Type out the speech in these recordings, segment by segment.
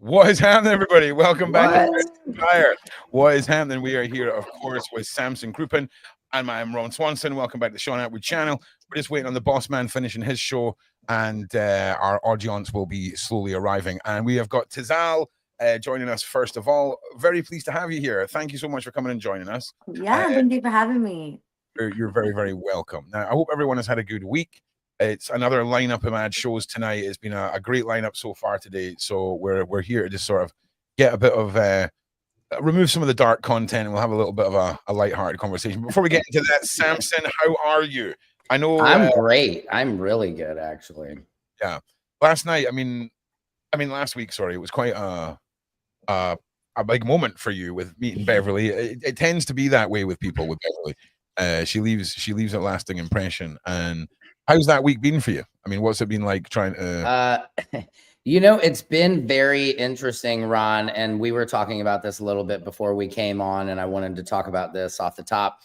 What is happening, everybody? Welcome back to What? Fire. What is happening? We are here, of course, with Samson Kruppen, and I'm Ron Swanson. Welcome back to the Sean Atwood channel. We're just waiting on the boss man finishing his show, and our audience will be slowly arriving. And we have got Tejal joining us first of all. Very pleased to have you here. Thank you so much for coming and joining us. Yeah, thank you for having me. You're very, very welcome. Now, I hope everyone has had a good week. It's another lineup of mad shows tonight. It's been a great lineup so far today. So we're here to just sort of get a bit of remove some of the dark content, and we'll have a little bit of a lighthearted conversation. Before we get into that, Samson, how are you? I know I'm great. I'm really good, actually. Yeah. Last night, I mean last week, sorry, it was quite a big moment for you with meeting Beverly. It tends to be that way with people with Beverly. She leaves a lasting impression. And how's that week been for you? I mean, what's it been like trying to It's been very interesting, Ron, and we were talking about this a little bit before we came on, and I wanted to talk about this off the top.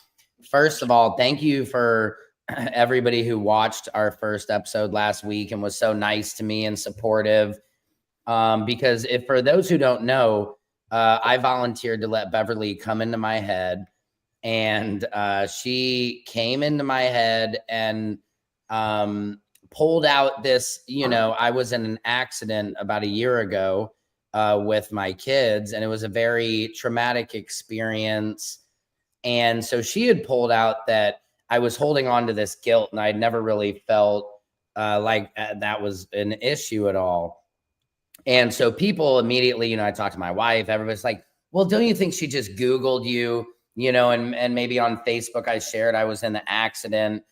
First of all, thank you for everybody who watched our first episode last week and was so nice to me and supportive. Because for those who don't know, I volunteered to let Beverly come into my head, and she came into my head and pulled out this, I was in an accident about a year ago with my kids, and it was a very traumatic experience. And so she had pulled out that I was holding on to this guilt, and I'd never really felt like that was an issue at all. And so people immediately, I talked to my wife, everybody's like, well, don't you think she just Googled you, and maybe on Facebook I shared I was in the accident.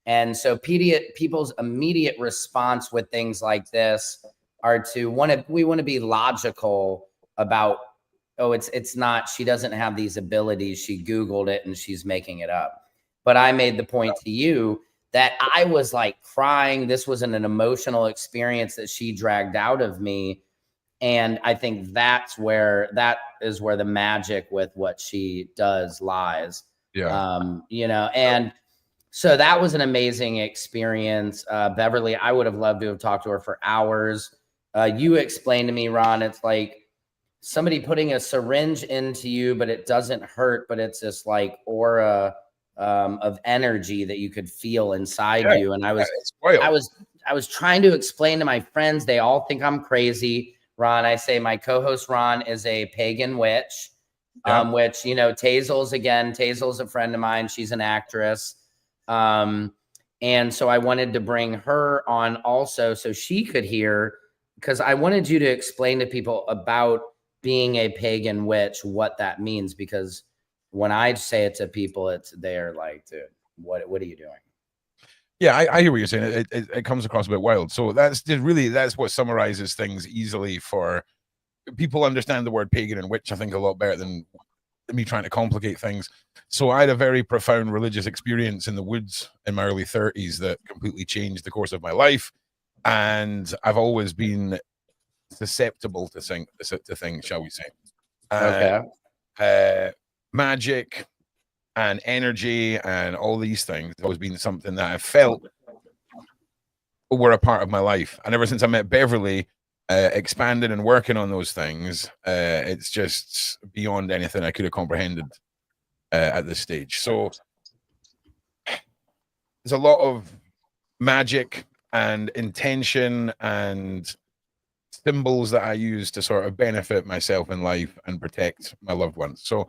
And so people's immediate response with things like this are we want to be logical about, oh, it's not, she doesn't have these abilities. She Googled it and she's making it up. But I made the point to you that I was like crying. This was an emotional experience that she dragged out of me. And I think that is where the magic with what she does lies. Yeah. And so that was an amazing experience. Beverly, I would have loved to have talked to her for hours. You explained to me, Ron, it's like somebody putting a syringe into you, but it doesn't hurt, but it's this like aura of energy that you could feel inside you. And I was trying to explain to my friends, they all think I'm crazy. Ron, I say my co-host Ron is a pagan witch, which, Tejal's a friend of mine. She's an actress. And so I wanted to bring her on also so she could hear, because I wanted you to explain to people about being a pagan witch, what that means, because when I say it to people, they're like, dude, what are you doing? Yeah, I hear what you're saying. It comes across a bit wild. So that's what summarizes things easily for people. Understand the word pagan and witch, I think, a lot better than me trying to complicate things. So I had a very profound religious experience in the woods in my early 30s that completely changed the course of my life. And I've always been susceptible to things, shall we say. Okay. Magic and energy and all these things have always been something that I felt were a part of my life. And ever since I met Beverly, expanding and working on those things, it's just beyond anything I could have comprehended at this stage. So there's a lot of magic and intention and symbols that I use to sort of benefit myself in life and protect my loved ones. So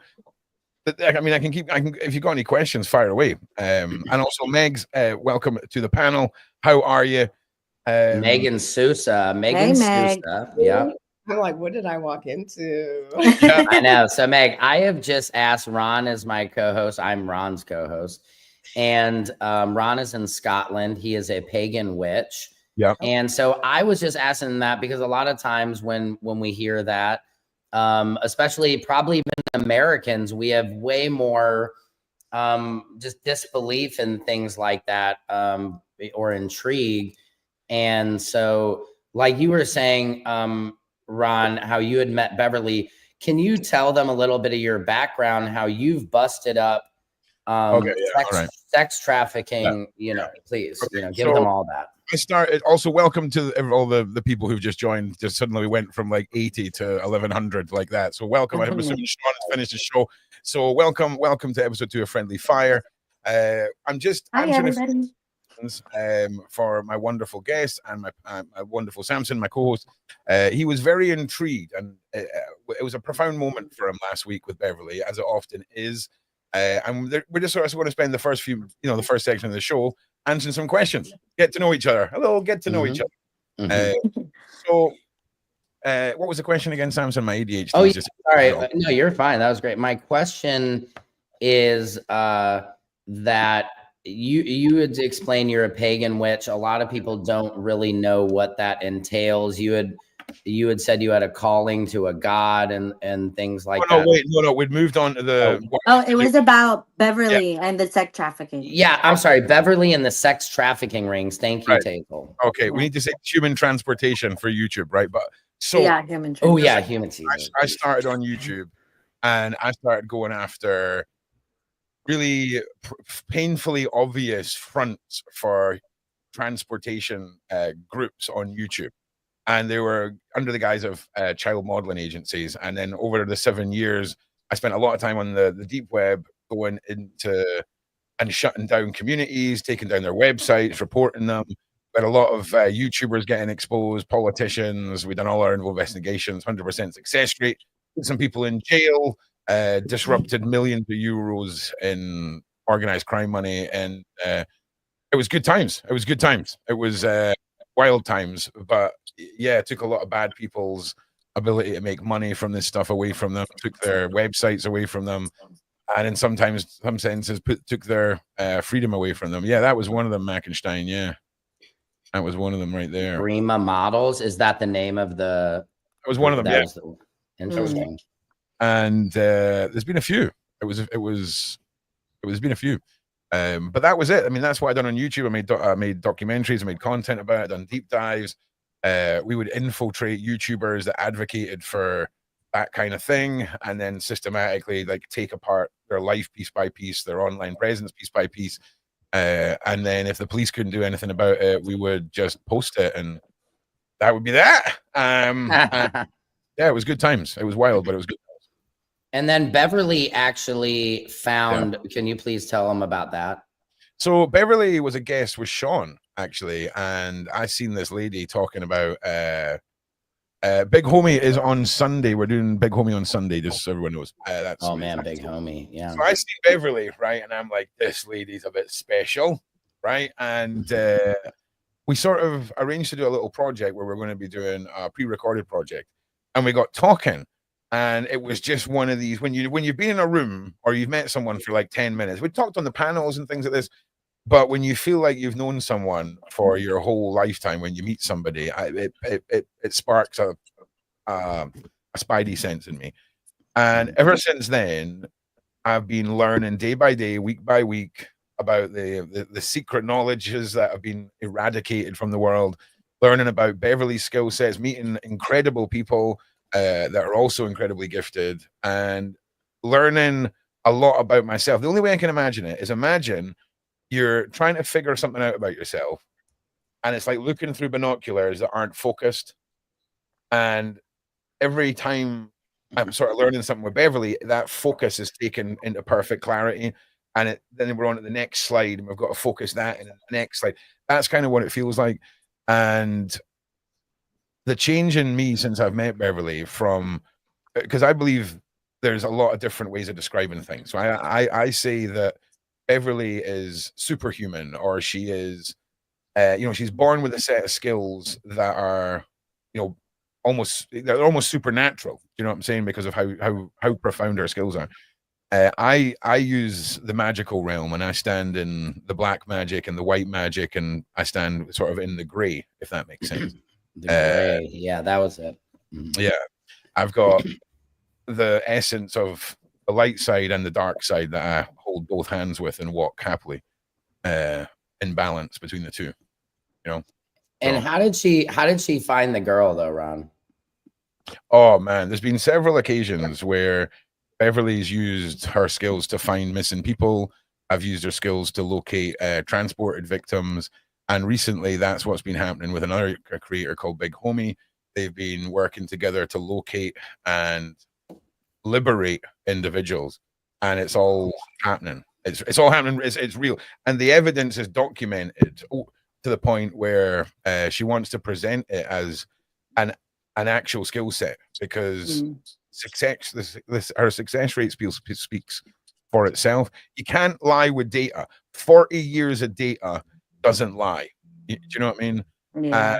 I can if you've got any questions, fire away. And also Megs, welcome to the panel. How are you? Megan Sousa. Hey, Meg. Yeah. I'm like, what did I walk into? Yeah. I know. So Meg, I have just asked Ron as my co-host. I'm Ron's co-host. And Ron is in Scotland. He is a pagan witch. Yeah. And so I was just asking that because a lot of times when we hear that, especially probably even Americans, we have way more just disbelief in things like that, or intrigue. And so like you were saying, Ron, how you had met Beverly, can you tell them a little bit of your background, how you've busted up sex trafficking, please, give them all that. I started. Also, welcome to all the people who've just joined. Just suddenly we went from like 80 to 1100 like that. So welcome. I'm assuming Sean has finished the show. So welcome to episode 2 of Friendly Fire. I'm just Hi, answering everybody. for my wonderful guest and my wonderful Samson, my co-host. He was very intrigued, and it was a profound moment for him last week with Beverly, as it often is. And we're just sort of going to spend the first few, the first section of the show answering some questions, get to know each other. Get to know each other. So, what was the question again, Samson? My ADHD. Oh, yeah. Sorry, no, you're fine. That was great. My question is that you would explain you're a pagan witch. A lot of people don't really know what that entails. You had said you had a calling to a god and things like that. No, we'd moved on to the. Oh, it was about Beverly and the sex trafficking. Yeah, I'm sorry, Beverly and the sex trafficking rings. Thank you, Tejal. Okay, we need to say human transportation for YouTube, right? But so yeah, human. Oh yeah, human. I started on YouTube, and I started going after really painfully obvious fronts for transportation groups on YouTube. And they were under the guise of child modeling agencies. And then over the 7 years, I spent a lot of time on the deep web going into and shutting down communities, taking down their websites, reporting them. We had a lot of YouTubers getting exposed, politicians. We've done all our investigations, 100% success rate. Put some people in jail, disrupted millions of euros in organized crime money. And it was good times. It was wild times, but yeah, it took a lot of bad people's ability to make money from this stuff away from them, took their websites away from them, and in some senses took their freedom away from them. Yeah, that was one of them, Mackenstein. Yeah, that was one of them right there. Grima Models, is that the name of the? It was one of them. Yeah, interesting. And there's been a few. There's been a few. But that was it. I mean, that's what I done on YouTube. I made documentaries, I made content about it, done deep dives. We would infiltrate YouTubers that advocated for that kind of thing, and then systematically like take apart their life piece by piece, their online presence piece by piece. And then if the police couldn't do anything about it, we would just post it, and that would be that. Yeah, it was good times. It was wild, but it was good. And then Beverly actually found, can you please tell them about that? So Beverly was a guest with Sean, actually, and I seen this lady talking about Big Homie is on Sunday. We're doing Big Homie on Sunday, just so everyone knows. That's Big Homie, yeah. So I seen Beverly, right, and I'm like, this lady's a bit special, right? And we sort of arranged to do a little project where we're going to be doing a pre-recorded project, and we got talking. And it was just one of these, when you've been in a room or you've met someone for like 10 minutes, we talked on the panels and things like this, but when you feel like you've known someone for your whole lifetime, when you meet somebody, it sparks a spidey sense in me. And ever since then, I've been learning day by day, week by week, about the secret knowledges that have been eradicated from the world, learning about Beverly's skill sets, meeting incredible people that are also incredibly gifted, and learning a lot about myself. The only way I can imagine it is imagine you're trying to figure something out about yourself, and it's like looking through binoculars that aren't focused. And every time I'm sort of learning something with Beverly, that focus is taken into perfect clarity. And then we're on to the next slide, and we've got to focus that in the next slide. That's kind of what it feels like. And the change in me since I've met Beverly, because I believe there's a lot of different ways of describing things. So I say that Beverly is superhuman, or she is, she's born with a set of skills that are, almost supernatural. You know what I'm saying? Because of how profound her skills are. I use the magical realm, and I stand in the black magic and the white magic, and I stand sort of in the gray, if that makes sense. The gray, yeah, that was it. Yeah, I've got the essence of the light side and the dark side that I hold both hands with and walk happily in balance between the two. And how did she find the girl though, Ron? Oh man, there's been several occasions where Beverly's used her skills to find missing people. I've used her skills to locate transported victims. And recently, that's what's been happening with another creator called Big Homie. They've been working together to locate and liberate individuals, and it's all happening. It's all happening. It's real, and the evidence is documented to the point where she wants to present it as an actual skill set, because her success rate speaks for itself. You can't lie with data. 40 years of data doesn't lie. Do you know what I mean? Yeah.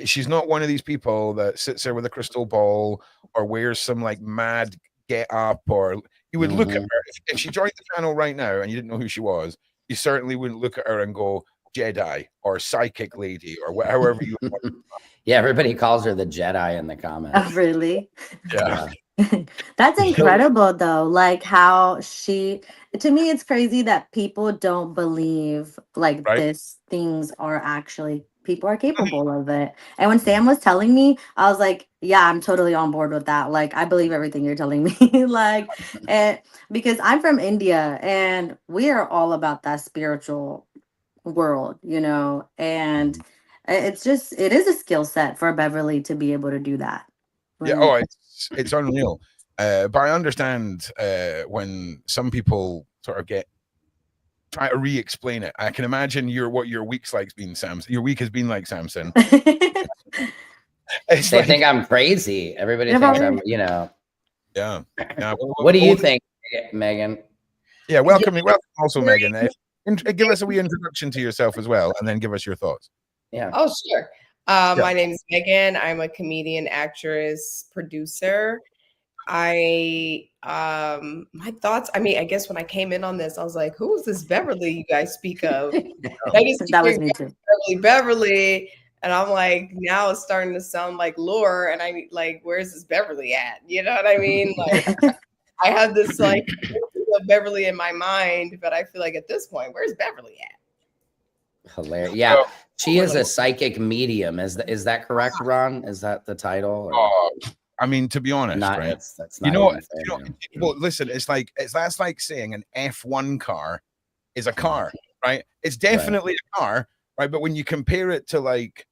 She's not one of these people that sits there with a crystal ball or wears some like mad get up, or you would look at her if she joined the channel right now and you didn't know who she was, you certainly wouldn't look at her and go Jedi or psychic lady or however you Yeah, everybody calls her the Jedi in the comments. Oh, really? yeah. That's incredible though. Like how to me it's crazy that people don't believe like Right. this things are actually people are capable of it. And when Sam was telling me, I was like, yeah, I'm totally on board with that. Like I believe everything you're telling me. Like because I'm from India and we are all about that spiritual world, you know, and it is a skill set for Beverly to be able to do that. Yeah, Like, oh, it's unreal. But I understand when some people sort of try to re-explain it. I can imagine what your week's like being Samson. Your week has been like Samson. It's They like, think I'm crazy. Everybody thinks I'm, yeah. What do you think, Megan? Yeah, welcome also, Megan. Give us a wee introduction to yourself as well, and then give us your thoughts. Yeah. Oh, sure. My name is Megan. I'm a comedian, actress, producer. My thoughts, I mean, I guess when I came in on this, I was like, who is this Beverly you guys speak of? That was me too. Beverly. And I'm like, now it's starting to sound like lore. And I like, where's this Beverly at? You know what I mean? Like, I have this like Beverly in my mind, but I feel like at this point, where's Beverly at? Hilarious. Yeah, she is a psychic medium. Is that correct, Ron? Is that the title? I mean, to be honest, right? That's not well, listen, that's like saying an F1 car is a car, right? It's definitely a car, right? But when you compare it to like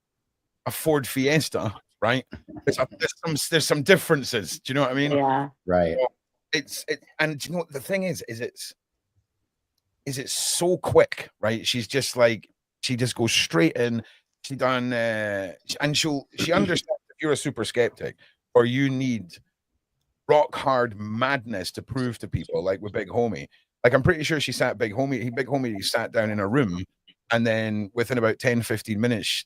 a Ford Fiesta, right? There's some differences. Do you know what I mean? Yeah. Right. And you know what the thing is it's so quick, right? She's just like, she just goes straight in. She done and she understands if you're a super skeptic or you need rock hard madness to prove to people, like with Big Homie. Like I'm pretty sure she sat Big Homie sat down in a room, and then within about 10-15 minutes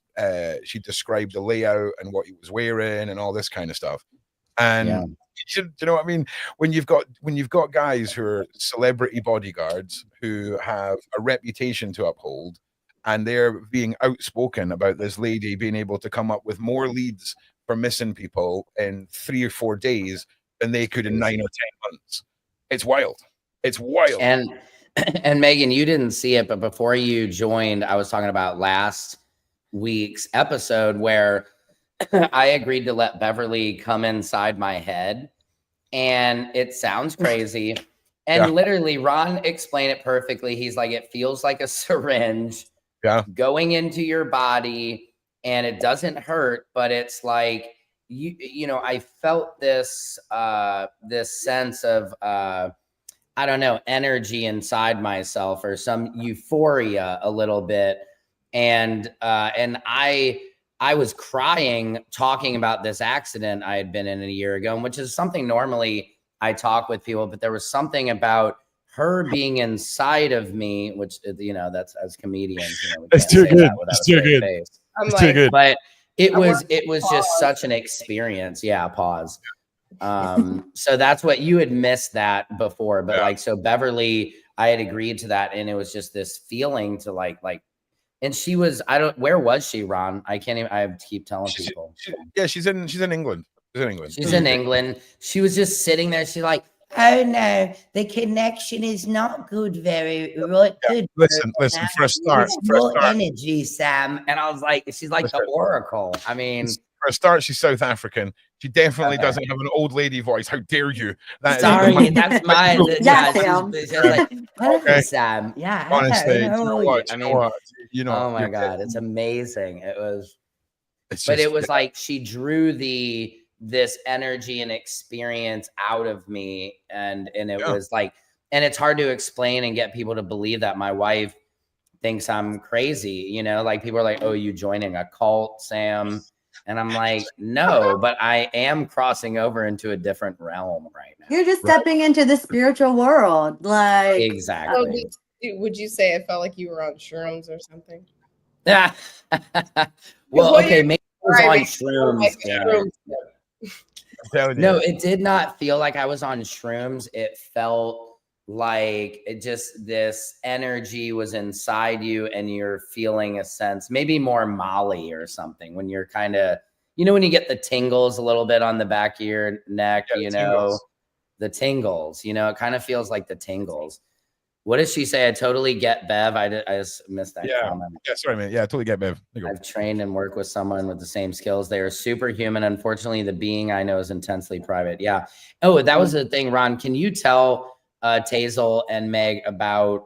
she described the layout and what he was wearing and all this kind of stuff. And you know what I mean? When you've got guys who are celebrity bodyguards who have a reputation to uphold, and they're being outspoken about this lady being able to come up with more leads for missing people in 3 or 4 days than they could in 9 or 10 months. It's wild. It's wild. And Megan, you didn't see it, but before you joined, I was talking about last week's episode where I agreed to let Beverly come inside my head, and it sounds crazy. And literally, Ron explained it perfectly. He's like, it feels like a syringe going into your body, and it doesn't hurt, but it's like you know, I felt this this sense of I don't know, energy inside myself or some euphoria a little bit, and I was crying talking about this accident I had been in a year ago, which is something normally I talk with people, but there was something about her being inside of me, which, you know, that's as comedians, you know, it's too good. It's too good. It's too good. But it was just such an experience. Yeah. Pause. So that's what you had missed that before, but like, so Beverly, I had agreed to that. And it was just this feeling to like, and she was, where was she, Ron? I can't even, I have to keep telling people. She's in England. She's in England. She's in England. She was just sitting there. She's like, oh no, the connection is not good. Very right. Good. Listen, for a start, energy, Sam. And I was like, she's like the oracle. I mean, for a start, she's South African. She definitely doesn't have an old lady voice. How dare you? Sorry, that's my Sam. She's like, okay, Sam. Yeah. Honestly, you know what? you know. Oh my God, it's amazing. It was, It's but just, it was like she drew this energy and experience out of me, and it was like, and it's hard to explain and get people to believe that. My wife thinks I'm crazy, you know, like people are like, oh, you joining a cult, Sam? And I'm like, no, but I am crossing over into a different realm right now. You're just stepping into the spiritual world. Like, Exactly. Would you say it felt like you were on shrooms or something? Yeah. Well, okay, maybe I was on shrooms. Like Yeah. shrooms. I'm telling you. No, it did not feel like I was on shrooms. It felt like it just, this energy was inside you and you're feeling a sense, maybe more Molly or something, when you're kind of, you know, when you get the tingles a little bit on the back of your neck, you know, the tingles, you know, it kind of feels like the tingles. What did she say? I totally get Bev. I just missed that comment. Yeah, sorry, man. Yeah, I totally get Bev. I've trained and worked with someone with the same skills. They are superhuman. Unfortunately, the being I know is intensely private. Yeah. Oh, that was the thing, Ron. Can you tell Tejal and Meg about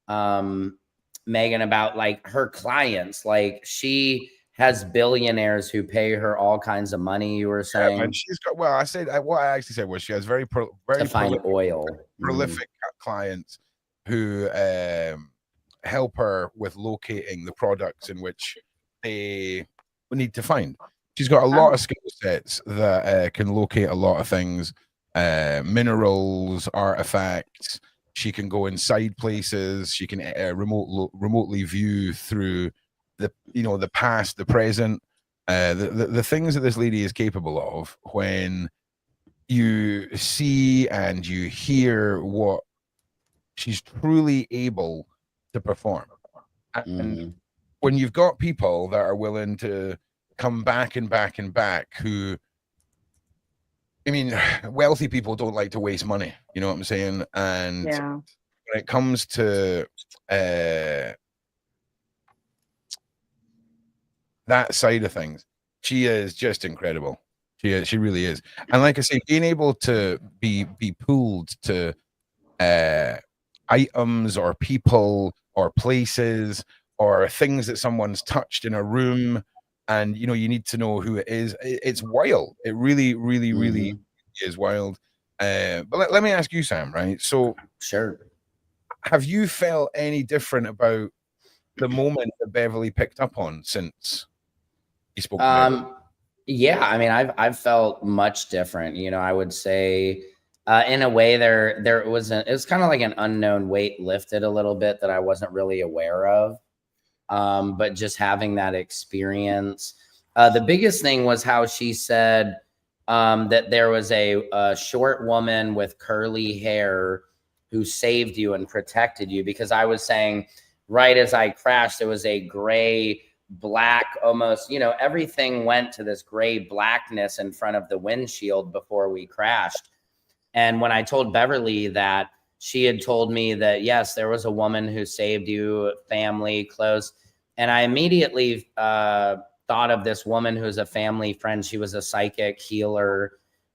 Megan about like her clients? Like she has billionaires who pay her all kinds of money. You were saying, and she's got. Well, I said what I actually said was she has very to find oil, prolific clients who help her with locating the products in which they need to find. She's got a lot of skill sets that can locate a lot of things, minerals, artifacts. She can go inside places. She can remotely view through the past, the present, the things that this lady is capable of. When you see and you hear what she's truly able to perform. And when you've got people that are willing to come back and back and back, who, I mean, wealthy people don't like to waste money, you know what I'm saying? And when it comes to that side of things, she is just incredible. She really is. And like I say, being able to be pulled to items or people or places or things that someone's touched in a room, and you need to know who it is. It's wild. It really, really, really is wild. But let me ask you, Sam, right? So sure, have you felt any different about the moment that Beverly picked up on since he spoke to Beverly? Yeah, I mean, I've felt much different. I would say in a way it was kind of like an unknown weight lifted a little bit that I wasn't really aware of. But just having that experience, the biggest thing was how she said that there was a short woman with curly hair who saved you and protected you, because I was saying right as I crashed, there was a gray black, almost, everything went to this gray blackness in front of the windshield before we crashed. And when I told Beverly that, she had told me that, yes, there was a woman who saved you, family, close. And I immediately thought of this woman who's a family friend. She was a psychic healer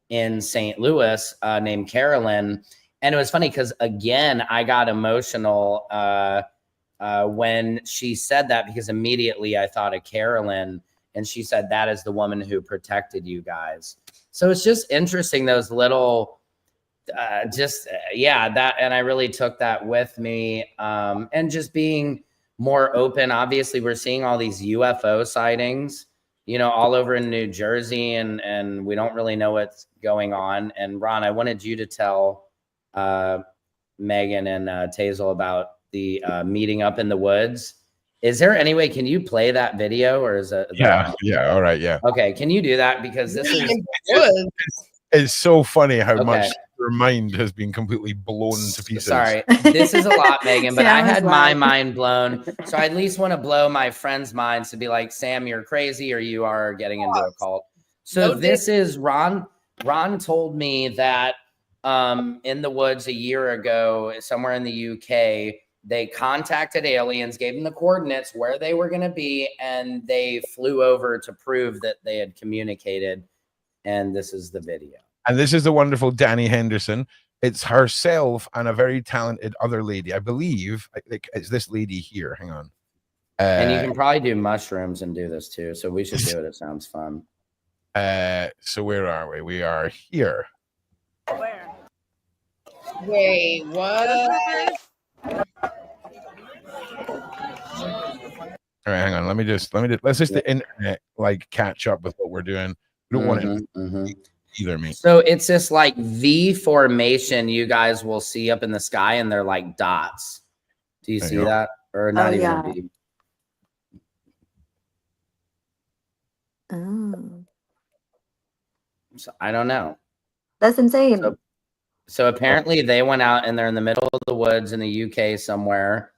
in St. Louis named Carolyn. And it was funny because, again, I got emotional when she said that, because immediately I thought of Carolyn, and she said, that is the woman who protected you guys. So it's just interesting, those little that, and I really took that with me, and just being more open. Obviously, we're seeing all these UFO sightings, all over in New Jersey, and we don't really know what's going on. And Ron, I wanted you to tell Megan and Tejal about the meeting up in the woods. Is there any way, can you play that video, or is it? Yeah. All right. Yeah. Okay. Can you do that? Because this is it's so funny how much your mind has been completely blown to pieces. Sorry, this is a lot, Megan, but I had my mind blown. So I at least want to blow my friends' minds to be like, Sam, you're crazy, or you are getting into a cult. So this is Ron. Ron told me that in the woods a year ago, somewhere in the UK, they contacted aliens, gave them the coordinates where they were going to be, and they flew over to prove that they had communicated. And this is the video. And this is the wonderful Danny Henderson. It's herself and a very talented other lady. I believe it's this lady here. Hang on. And you can probably do mushrooms and do this too. So we should do it. It sounds fun. So where are we? We are here. Where? Wait, what? All right, hang on. Let's just the internet like catch up with what we're doing. We don't want it either, mate. So it's this like V formation you guys will see up in the sky, and they're like dots. Do you see that? Or not even a V? Oh, So, I don't know. that's insane. So apparently they went out and they're in the middle of the woods in the UK somewhere,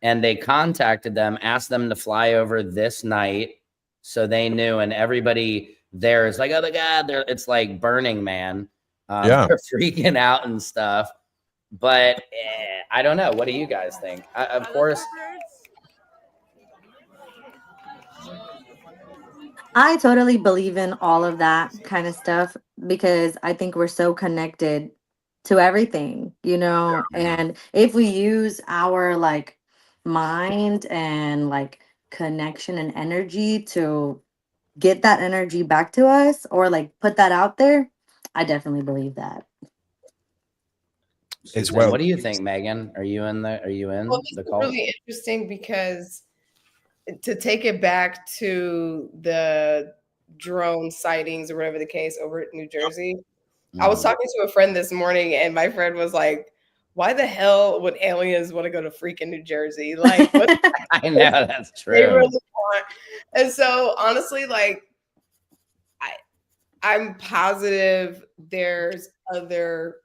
and they contacted them, asked them to fly over this night, so they knew, and everybody there is like, oh my God, it's like Burning Man. They're freaking out and stuff. But I don't know. What do you guys think? Of course. I totally believe in all of that kind of stuff because I think we're so connected to everything, you know, and if we use our like mind and like connection and energy to get that energy back to us or like put that out there, I definitely believe that. As well. What do you think, Megan? Are you in the cult? It's really interesting because to take it back to the drone sightings or whatever the case over at New Jersey, I was talking to a friend this morning, and my friend was like, "Why the hell would aliens want to go to freaking New Jersey? Like, what I know that's true. They really want." And so, honestly, like, I'm positive there's other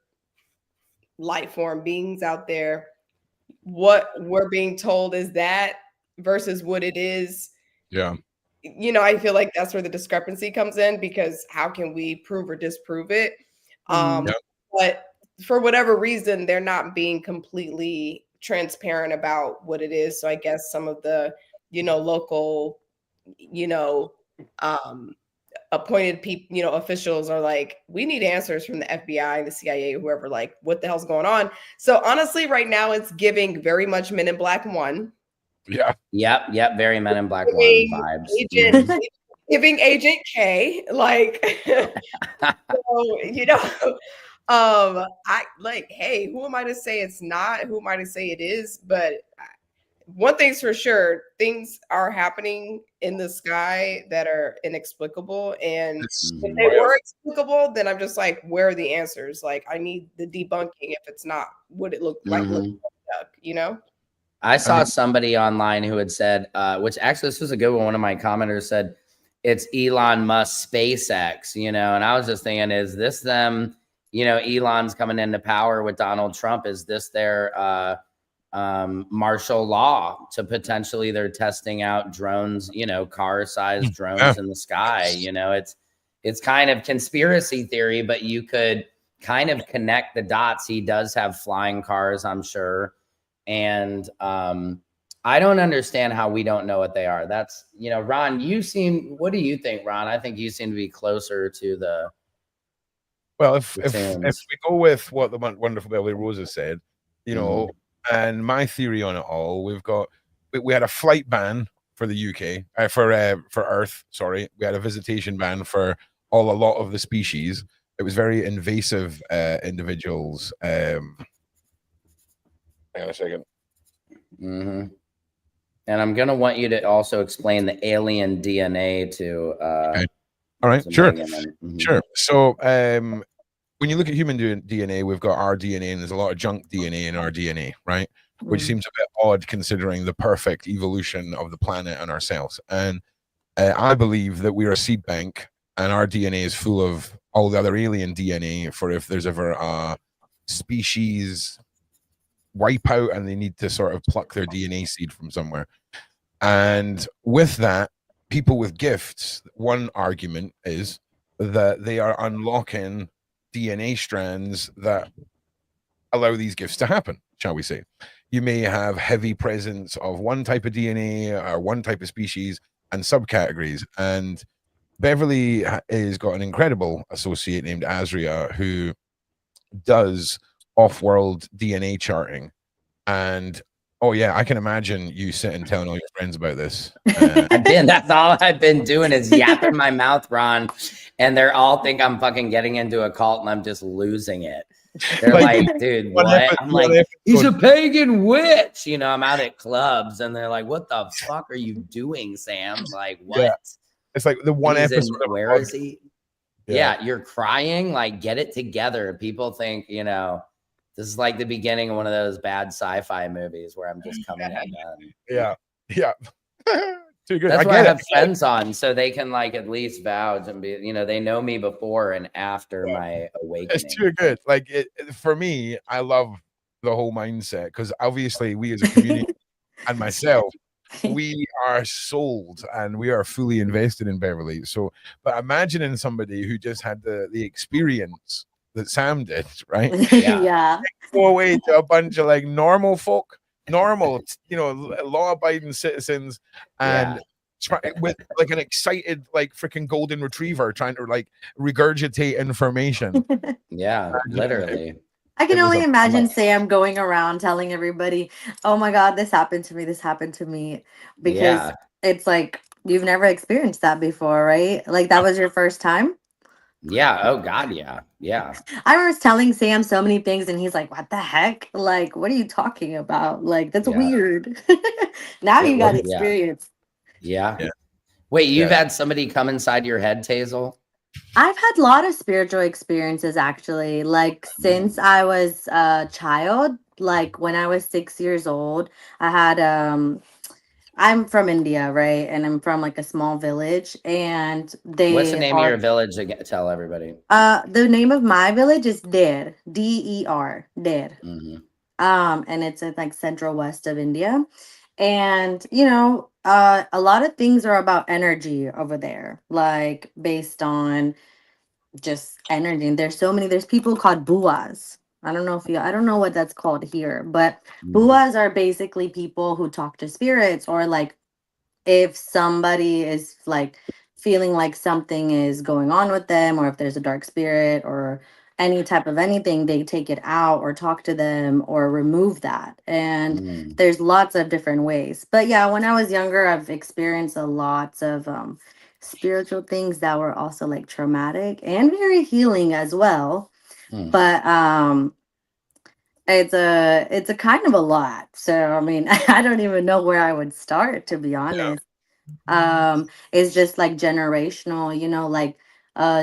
life form beings out there. What we're being told is that versus what it is. Yeah. You know, I feel like that's where the discrepancy comes in because how can we prove or disprove it? But for whatever reason, they're not being completely transparent about what it is. So I guess some of the, local, appointed people, officials are like, we need answers from the FBI, the CIA, whoever, like, what the hell's going on? So honestly, right now it's giving very much Men in Black 1. Yeah. Yep. Very Men in Black 1 vibes. Giving Agent K, like, so, I like, hey, who am I to say it's not? Who am I to say it is? But one thing's for sure, things are happening in the sky that are inexplicable. And if they were explicable, then I'm just like, where are the answers? Like, I need the debunking if it's not what it looked like, I saw somebody online who had said, which actually this was a good one. One of my commenters said, it's Elon Musk SpaceX, and I was just thinking, is this them, Elon's coming into power with Donald Trump? Is this their martial law to potentially they're testing out drones, car-sized drones in the sky? It's kind of conspiracy theory, but you could kind of connect the dots. He does have flying cars, I'm sure. And I don't understand how we don't know what they are. That's, Ron, what do you think, Ron? I think you seem to be closer to the. Well, if we go with what the wonderful Beverly Rosa said, and my theory on it all, we had a flight ban for the UK, for Earth. Sorry, we had a visitation ban for a lot of the species. It was very invasive individuals. Hang on a second. And I'm gonna want you to also explain the alien DNA to. Okay. All right, sure, sure. So, when you look at human DNA, we've got our DNA, and there's a lot of junk DNA in our DNA, right? Which seems a bit odd considering the perfect evolution of the planet and ourselves. And I believe that we are a seed bank, and our DNA is full of all the other alien DNA for if there's ever a species wipe out and they need to sort of pluck their DNA seed from somewhere. And with that, people with gifts, one argument is that they are unlocking DNA strands that allow these gifts to happen, shall we say. You may have heavy presence of one type of DNA or one type of species and subcategories. And Beverly has got an incredible associate named Azria who does off-world DNA charting, and Oh yeah, I can imagine you sitting telling all your friends about this. That's all I've been doing is yapping my mouth, Ron. And they're all think I'm fucking getting into a cult and I'm just losing it. They're like, dude, what? I'm like, he's a pagan witch. You know, I'm out at clubs and they're like, what the fuck are you doing, Sam? Like, what? Yeah. It's like the one episode. Where is he? Yeah, you're crying. Like, get it together. People think, you know, this is like the beginning of one of those bad sci-fi movies where I'm just coming in. Yeah. Too good. That's why I have friends on, so they can like at least vouch and be, you know, they know me before and after my awakening. It's too good. Like for me, I love the whole mindset because obviously we as a community and myself, we are sold and we are fully invested in Beverly. So, but imagining somebody who just had the experience that Sam did, right? Yeah. Go away to a bunch of like normal folk, normal, you know, law-abiding citizens, and with like an excited, like freaking golden retriever trying to like regurgitate information. Yeah, literally. I can only imagine Sam going around telling everybody, "Oh my God, this happened to me. This happened to me," because it's like you've never experienced that before, right? Like that was your first time. Yeah. Oh God. Yeah. Yeah. I was telling Sam so many things and he's like, what the heck? Like, what are you talking about? Like, that's weird. Now you got experience. Yeah. Wait, you've had somebody come inside your head, Tejal? I've had a lot of spiritual experiences actually. Like since I was a child, like when I was 6 years old, I had I'm from India, right? And I'm from like a small village. And what's the name of your village? Tell everybody. The name of my village is Der, Der, Der. And it's in like central west of India. And you know, a lot of things are about energy over there, like based on just energy. And there's people called buas. I don't know what that's called here, but buas are basically people who talk to spirits, or like if somebody is like feeling like something is going on with them, or if there's a dark spirit or any type of anything, they take it out or talk to them or remove that. And there's lots of different ways. But yeah, when I was younger, I've experienced a lots of spiritual things that were also like traumatic and very healing as well. But it's a kind of a lot. So I mean, I don't even know where I would start, to be honest. It's just like generational, you know, like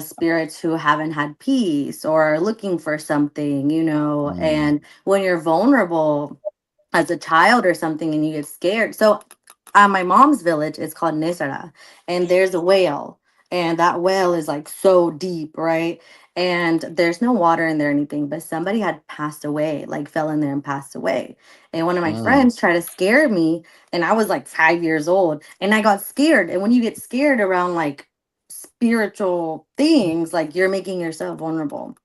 spirits who haven't had peace or are looking for something, you know. And when you're vulnerable as a child or something and you get scared. So my mom's village is called Nisara, and there's a whale, and that whale is like so deep, right? And there's no water in there or anything, but somebody had passed away, like fell in there and passed away. And one of my friends tried to scare me, and I was like 5 years old, and I got scared. And when you get scared around like spiritual things, like you're making yourself vulnerable.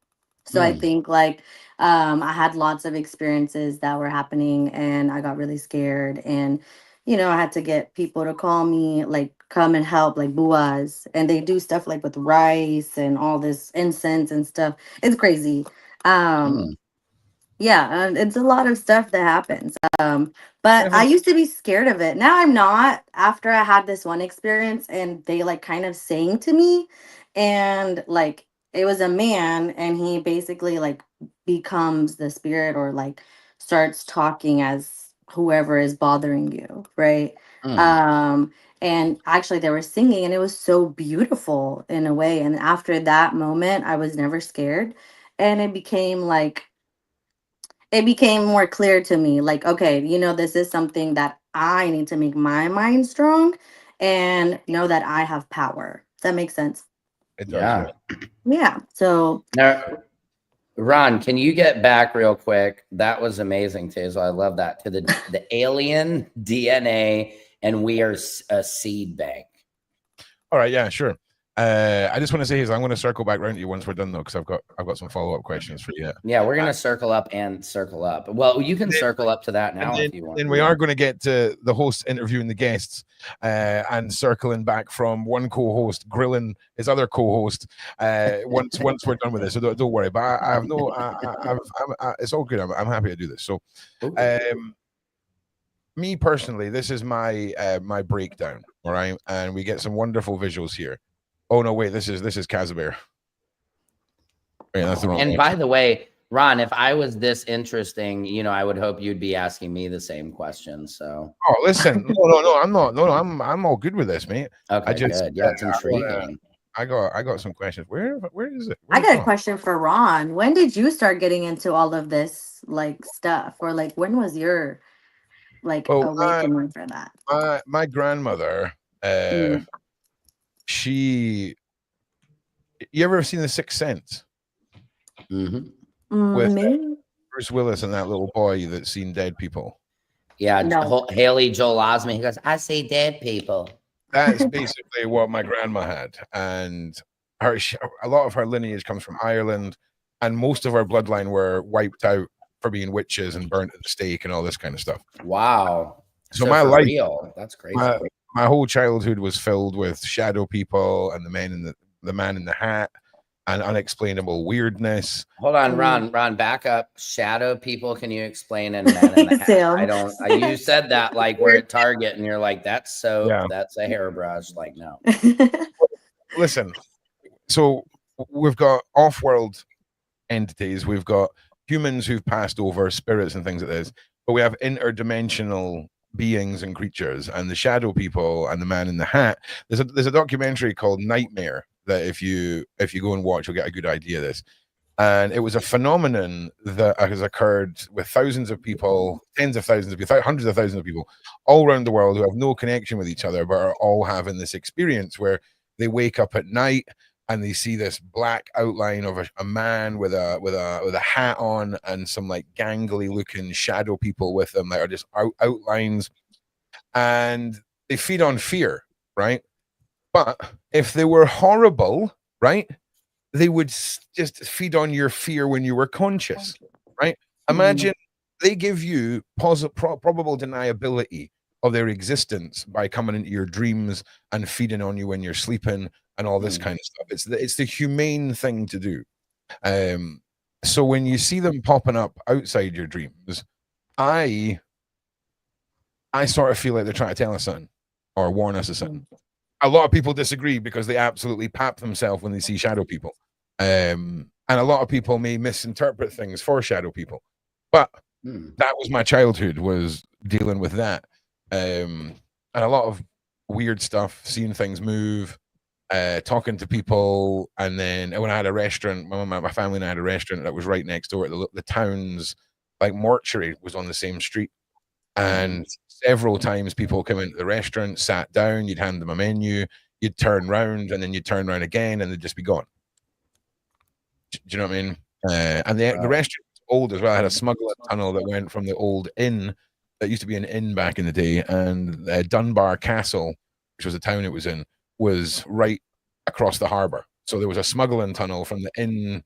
So I think like I had lots of experiences that were happening, and I got really scared. And you know, I had to get people to call me, like come and help, like buas, and they do stuff like with rice and all this incense and stuff. It's crazy. Yeah, and it's a lot of stuff that happens. But I used to be scared of it. Now I'm not. After I had this one experience, and they like kind of saying to me, and like it was a man, and he basically like becomes the spirit, or like starts talking as whoever is bothering you, right? And actually they were singing, and it was so beautiful in a way. And after that moment, I was never scared, and it became more clear to me, like, okay, you know, this is something that I need to make my mind strong and know that I have power. Does that make sense? It does, yeah. So now, Ron, can you get back real quick? That was amazing, Tejal. I love that. To the alien DNA, and we are a seed bank. All right, yeah, sure. I just want to say is I'm going to circle back around to you once we're done though, because I've got some follow-up questions for you. Yeah, we're going to circle up and circle up. Well, you can circle up to that now if you want. And we are going to get to the host interviewing the guests and circling back from one co-host grilling his other co-host once we're done with this. So don't worry. But it's all good. I'm happy to do this. So me personally, this is my my breakdown. All right, and we get some wonderful visuals here. Oh no, wait, this is Casimir. Wait, that's the wrong And one. by the way, Ron, if I was this interesting, you know, I would hope you'd be asking me the same question. So, Oh, listen, no, I'm not. No, I'm all good with this, mate. okay, just, good. Yeah, it's intriguing. I got some questions. Where is it? I Where's it got a gone? question for Ron. When did you start getting into all of this like stuff, or like when was your like Well, awakening for that? my grandmother, Mm. she. You ever seen The Sixth Sense Hmm. with Me? Bruce Willis and that little boy that's seen dead people? Yeah, No. Haley Joel Osment. He goes, "I see dead people." That's basically what my grandma had, and a lot of her lineage comes from Ireland, and most of her bloodline were wiped out for being witches and burnt at the stake and all this kind of stuff. Wow. So So my for life, real, that's crazy. my whole childhood was filled with shadow people and the man in the hat and unexplainable weirdness. Hold on, Mm. Ron, back up. Shadow people, can you explain in Man in the Hat? Sam. I don't, you said that like we're at Target and you're like, that's soap, Yeah. that's a hairbrush. Like, no. Listen, so we've got off-world entities, we've got humans who've passed over, spirits and things like this, but we have interdimensional beings and creatures, and the shadow people and the man in the hat. There's a documentary called Nightmare that if you go and watch, you'll get a good idea of this. And it was a phenomenon that has occurred with thousands of people, tens of thousands of people, hundreds of thousands of people all around the world who have no connection with each other, but are all having this experience where they wake up at night and they see this black outline of a man with a hat on and some like gangly looking shadow people with them that are just outlines, and they feed on fear, right? But if they were horrible, right, they would just feed on your fear when you were conscious, right? Imagine they give you probable deniability of their existence by coming into your dreams and feeding on you when you're sleeping and all this kind of stuff. It's the humane thing to do. So when you see them popping up outside your dreams, I sort of feel like they're trying to tell us something or warn us of something. A lot of people disagree because they absolutely pap themselves when they see shadow people. And a lot of people may misinterpret things for shadow people. But that was my childhood, was dealing with that. And a lot of weird stuff, seeing things move, talking to people. And then when I had a restaurant, my family and I had a restaurant that was right next door. The town's like mortuary was on the same street. And several times people come into the restaurant, sat down, you'd hand them a menu, you'd turn round, and then you'd turn around again, and they'd just be gone. Do you know what I mean? And the restaurant was old as well. I had a smuggler tunnel that went from the old inn that used to be an inn back in the day, and Dunbar Castle, which was the town it was in, was right across the harbour. So there was a smuggling tunnel from the inn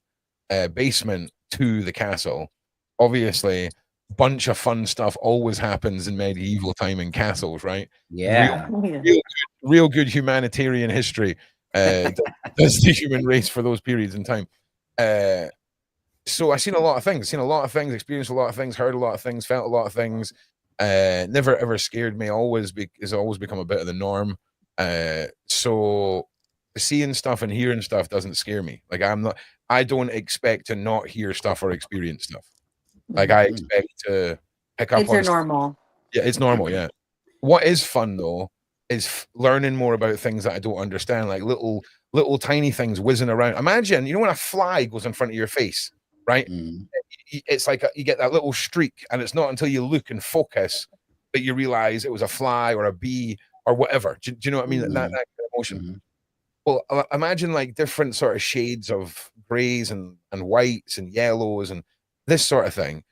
basement to the castle. Obviously, bunch of fun stuff always happens in medieval time in castles, right? Yeah. Real good humanitarian history does the human race for those periods in time. So I've seen a lot of things, experienced a lot of things, heard a lot of things, felt a lot of things. Never ever scared me. Has always become a bit of the norm. So seeing stuff and hearing stuff doesn't scare me. Like I don't expect to not hear stuff or experience stuff. Like I expect to pick up it's on your normal. Yeah, it's normal. Yeah. What is fun though is learning more about things that I don't understand, like little tiny things whizzing around. Imagine, you know, when a fly goes in front of your face, right? It's like you get that little streak, and it's not until you look and focus that you realize it was a fly or a bee or whatever. Do you know what I mean? That kind of emotion. Well, imagine like different sort of shades of grays and whites and yellows and this sort of thing,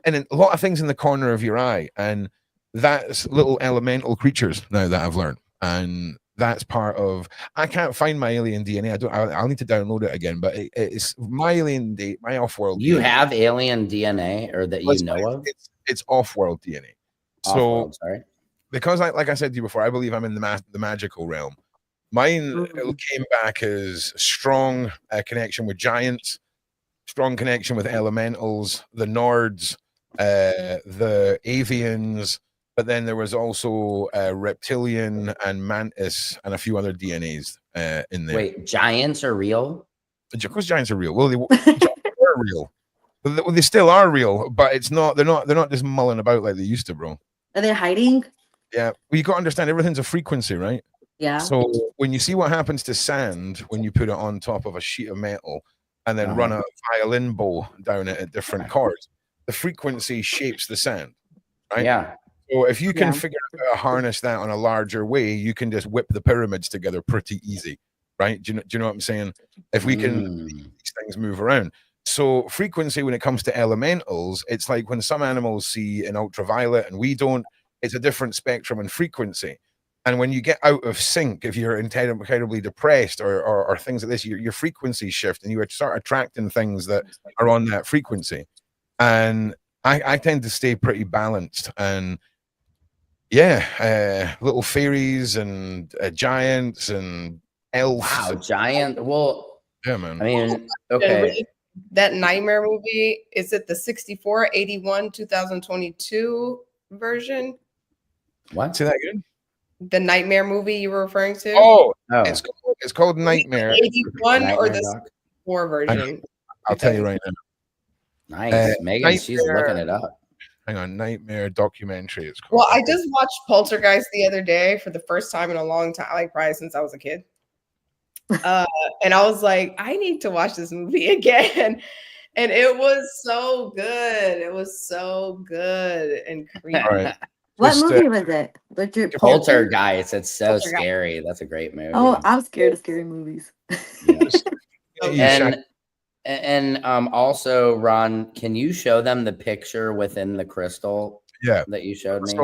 and a lot of things in the corner of your eye, and that's little elemental creatures now that I've learned, and that's part of. I can't find my alien DNA. I'll need to download it again, but it's my alien my off-world. You DNA. have alien DNA, or that you know of? It's off-world DNA. Off-world, sorry. Because like I said to you before, I believe I'm in the magical realm. Mine came back as strong connection with giants, strong connection with elementals, the Nords, the avians, but then there was also reptilian and mantis and a few other DNAs in there. Wait, giants are real? Of course, giants are real. Well, they were real. Well, they still are real, but it's not. They're not just mulling about like they used to, bro. Are they hiding? Yeah, well, you got to understand everything's a frequency, right? Yeah. So when you see what happens to sand when you put it on top of a sheet of metal and then run a violin bow down it at different chords, the frequency shapes the sand, right? Yeah. So if you can figure out how to harness that on a larger way, you can just whip the pyramids together pretty easy, right? Do you know what I'm saying? If we can make these things move around. So frequency, when it comes to elementals, it's like when some animals see an ultraviolet and we don't, it's a different spectrum and frequency. And when you get out of sync, if you're incredibly depressed or things like this, your frequency shift and you start attracting things that are on that frequency. And I tend to stay pretty balanced. And yeah, little fairies and giants and elves. Wow, giant. Well, yeah, man. I mean, okay. That Nightmare movie, is it the 64, 81, 2022 version? What? Say that again? The Nightmare movie you were referring to? Oh. It's called Nightmare. 81 Nightmare or the Doc? 64 version? I'll tell you right now. Nice. Megan, she's looking it up. Hang on, Nightmare documentary. It's called. Well, I just watched Poltergeist the other day for the first time in a long time, like probably since I was a kid. And I was like, I need to watch this movie again. And it was so good. It was so good and creepy. Right. What movie was it? Poltergeist. It's so scary. That's a great movie. Oh, I'm scared of scary movies. And also, Ron, can you show them the picture within the crystal? Yeah, that you showed me.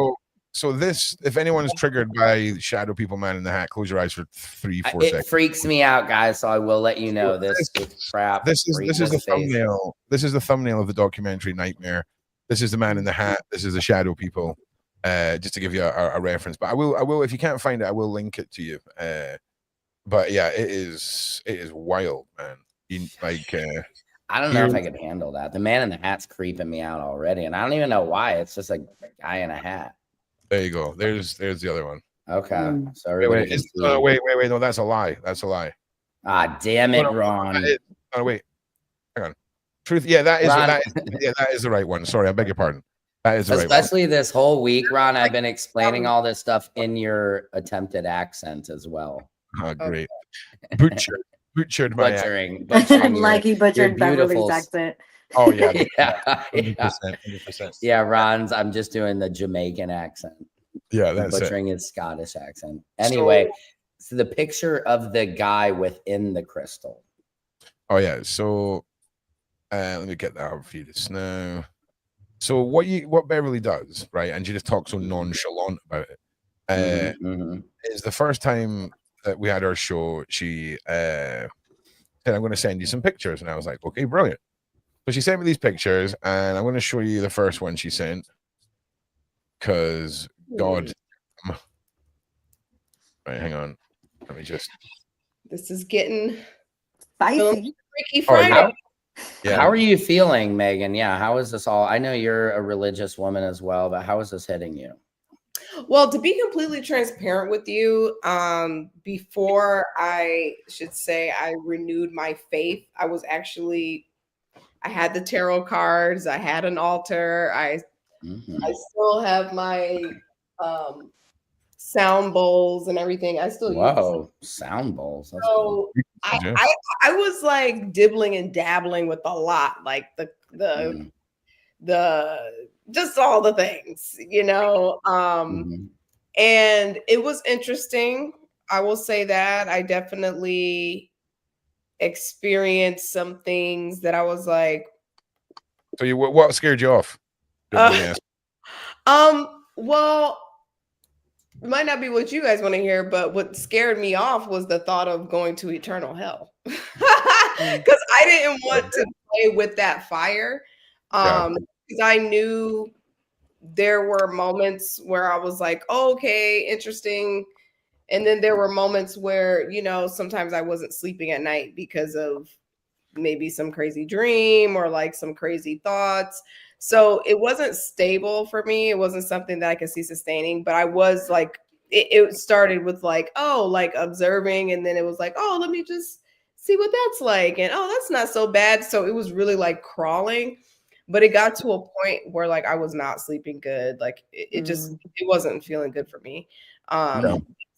So this, if anyone's triggered by Shadow People Man in the Hat, close your eyes for 3-4 seconds. It freaks me out, guys. So I will let you know this crap. This is the thumbnail. This is the thumbnail of the documentary Nightmare. This is the Man in the Hat. This is the Shadow People. Just to give you a reference, but I will if you can't find it, I will link it to you. But yeah, it is wild, man. I don't know if I could handle that. The Man in the Hat's creeping me out already, and I don't even know why. It's just a guy in a hat. There you go. There's the other one. Okay. So wait. No, that's a lie. That's a lie. Ah, damn it, Ron. Wait. Hang on. Truth. Yeah, that is the right one. Sorry, I beg your pardon. That is the right one. Especially this whole week, Ron, I've been explaining all this stuff in your attempted accent as well. Oh, great. Butchered my butchering like he butchered Beverly's accent. Oh yeah. 100%. Yeah, Ron's. I'm just doing the Jamaican accent. Yeah, that's butchering his Scottish accent. Anyway, so the picture of the guy within the crystal. Oh yeah. So let me get that up for you just now. So what Beverly does, right, and she just talks so nonchalant about it. Is the first time that we had our show, she said, I'm going to send you some pictures. And I was like, okay, brilliant. So she sent me these pictures, and I'm going to show you the first one she sent. Because, God. Right, hang on. Let me just. This is getting spicy. Freaky Friday. Yeah. How are you feeling, Megan? Yeah. How is this all? I know you're a religious woman as well, but how is this hitting you? Well, to be completely transparent with you, before I renewed my faith, I had the tarot cards, I had an altar, I still have my sound bowls and everything. I still use sound bowls. That's so cool. I was like dibbling and dabbling with a lot, like the just all the things, and it was interesting. I will say that I definitely experienced some things that I was like. So what scared you off? Well, it might not be what you guys want to hear, but what scared me off was the thought of going to eternal hell, because I didn't want to play with that fire. Because I knew there were moments where I was like, oh, okay, interesting. And then there were moments where, sometimes I wasn't sleeping at night because of maybe some crazy dream or like some crazy thoughts. So it wasn't stable for me. It wasn't something that I could see sustaining, but I was like, it started with like, oh, like observing. And then it was like, oh, let me just see what that's like. And oh, that's not so bad. So it was really like crawling, but it got to a point where like I was not sleeping good. Like it just, it wasn't feeling good for me.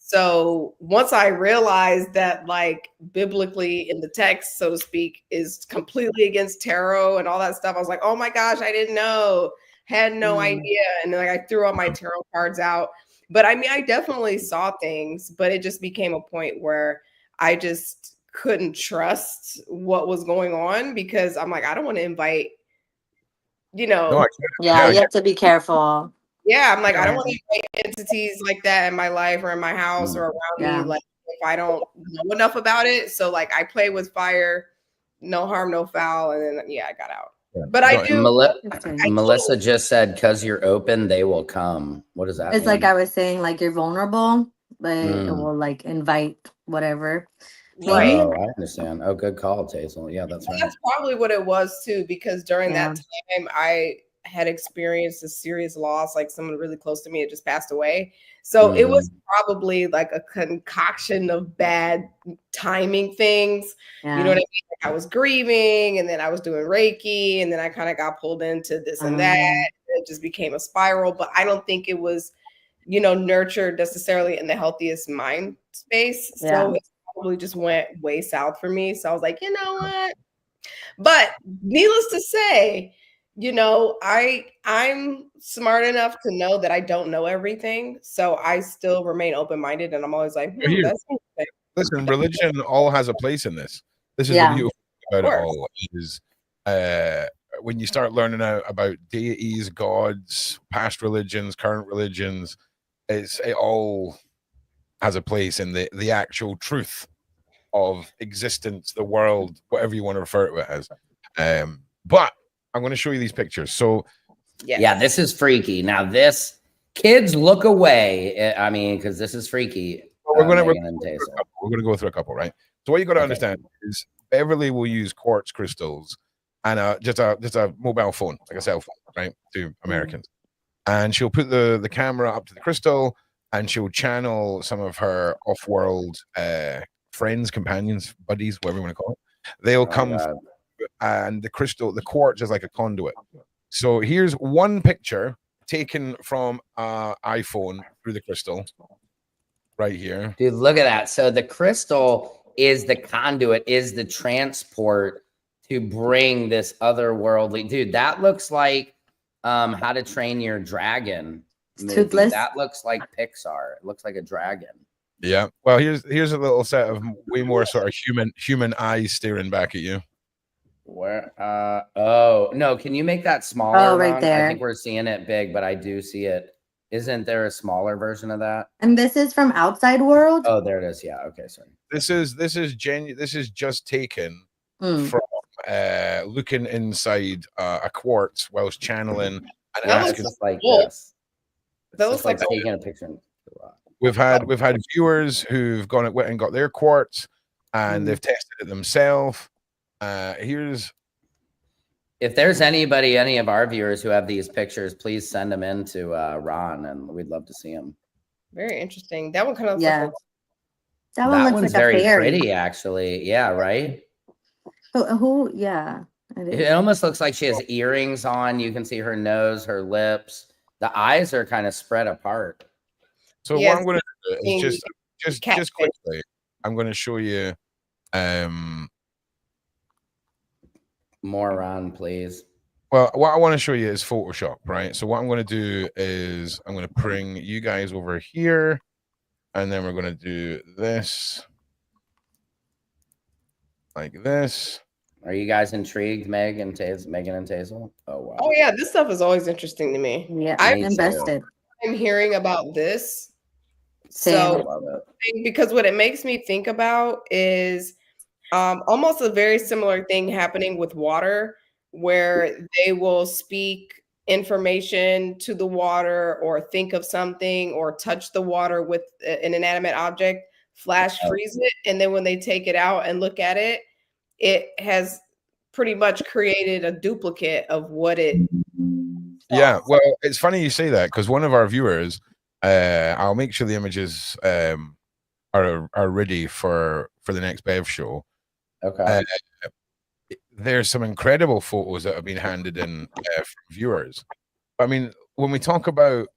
So once I realized that like biblically in the text, so to speak, is completely against tarot and all that stuff, I was like, oh my gosh, I didn't know, had no idea. And then like I threw all my tarot cards out. But I mean, I definitely saw things, but it just became a point where I just couldn't trust what was going on because I'm like, I don't want to invite, you know. No, you have to be careful. Yeah, I'm like, I don't want to invite entities like that in my life or in my house or around me. Like, if I don't know enough about it. So, like, I play with fire, no harm, no foul. And then, I got out. But I do. Melissa just said, because you're open, they will come. What does that mean? It's like I was saying, like you're vulnerable, but it will like invite whatever. Right. Oh, I understand. Oh, good call, Tejal. Yeah, that's right. That's probably what it was too, because during that time I had experienced a serious loss, like someone really close to me had just passed away. So it was probably like a concoction of bad timing things. You know what I mean? Like I was grieving and then I was doing Reiki and then I kind of got pulled into this and that. It just became a spiral, but I don't think it was, nurtured necessarily in the healthiest mind space. So it probably just went way south for me. So I was like, you know what? But needless to say, I'm smart enough to know that I don't know everything. So I still remain open-minded and I'm always like, that's interesting. Listen, religion all has a place in this. This is the beautiful thing about it all is when you start learning out about deities, gods, past religions, current religions, it all has a place in the actual truth of existence, the world, whatever you want to refer to it as. But I'm going to show you these pictures. So yeah, this is freaky. Now this, kids, look away. I mean, because this is freaky. We're going to go through a couple, right? So what you got to understand is Beverly will use quartz crystals and just a mobile phone, like a cell phone, right, to Americans. And she'll put the camera up to the crystal and she'll channel some of her off-world friends, companions, buddies, whatever you want to call it. They'll come and the quartz is like a conduit. So here's one picture taken from iPhone through the crystal right here. Dude, look at that. So the crystal is the conduit, is the transport to bring this otherworldly. Dude, that looks like How to Train Your Dragon movie. Toothless. That looks like Pixar. It looks like a dragon. Yeah. Well, here's a little set of way more sort of human eyes staring back at you. Where oh no, can you make that smaller? Oh, right there. I think we're seeing it big, but I do see it. Isn't there a smaller version of that? And this is from Outside World. Oh, there it is. Yeah. Okay. Sorry. This is just taken from looking inside a quartz whilst channeling and asking like this. That looks like taking a picture. We've had viewers who've gone and got their quartz and they've tested it themselves. Here's, if there's any of our viewers who have these pictures, please send them in to Ron, and we'd love to see them. Very interesting. That one kind of that one looks one's like very a fairy. pretty, actually. Yeah, right. Who? Yeah. It almost looks like she has earrings on. You can see her nose, her lips. The eyes are kind of spread apart. So what I'm going to do is just quickly, I'm going to show you. More Ron, please. Well, what I want to show you is Photoshop, right? So what I'm going to do is I'm going to bring you guys over here, and then we're going to do this, like this. Are you guys intrigued, Megan and Tejal? Oh wow! Oh yeah, this stuff is always interesting to me. Yeah, I'm invested. I'm hearing about this, Same. So because what it makes me think about is almost a very similar thing happening with water, where they will speak information to the water or think of something or touch the water with an inanimate object, flash freeze it, and then when they take it out and look at it, it has pretty much created a duplicate of what it Yeah, well, it's funny you say that because one of our viewers, I'll make sure the images are ready for the next Bev show. Okay. There's some incredible photos that have been handed in from viewers. I mean, when we talk about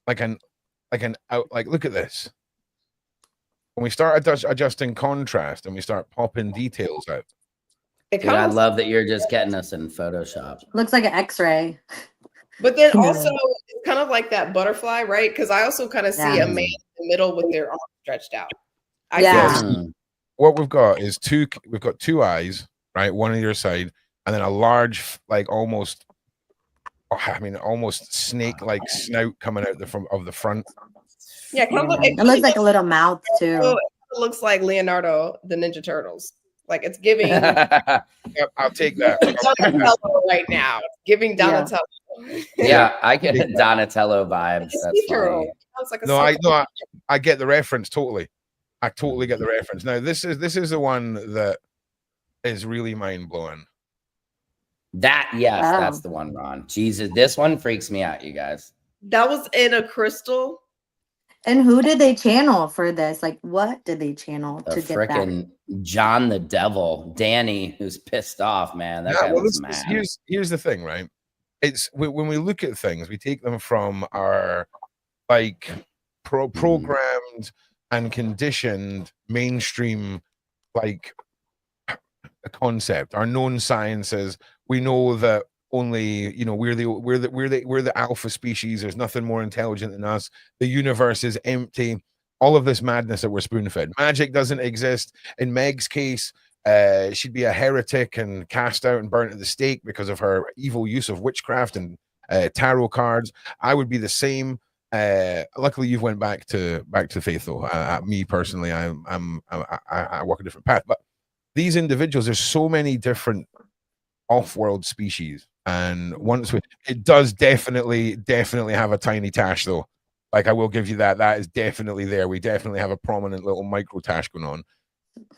like look at this. When we start adjusting contrast and we start popping details out. Dude, I love that you're just getting us in Photoshop. Looks like an X-ray. But then Yeah. also, it's kind of like that butterfly, right? Because I also kind of see Yeah. a man in the middle with their arms stretched out. Yeah. What we've got is we've got two eyes, right? One on either side, and then a large, like almost snake-like snout coming out of the front. Yeah, kind of look, It looks like a little mouth too. It looks like Leonardo, the Ninja Turtles. Like it's giving. Yep, I'll take that. Donatello right now. It's giving Donatello. Yeah, I get Donatello vibes. That's funny. No, I get the reference totally. I totally get the reference. Now this is the one that is really mind blowing. That's the one, Ron. Jesus, this one freaks me out, you guys. That was in a crystal. And who did they channel for this? Like, what did they channel The to get that? frickin' John the Devil, Danny, who's pissed off, man. That guy was mad. Here's the thing, right? It's when we look at things, we take them from our like programmed and conditioned mainstream like a concept. Our known sciences, we know that only we're the alpha species. There's nothing more intelligent than us. The universe is empty. All of this madness that we're spoon-fed. Magic doesn't exist. In Meg's case, she'd be a heretic and cast out and burnt at the stake because of her evil use of witchcraft and tarot cards. I would be the same. Luckily, you've went back to faith, though. Me personally, I walk a different path. But these individuals, there's so many different off-world species, and it does definitely have a tiny tash, though. Like I will give you that. That is definitely there. We definitely have a prominent little micro tash going on.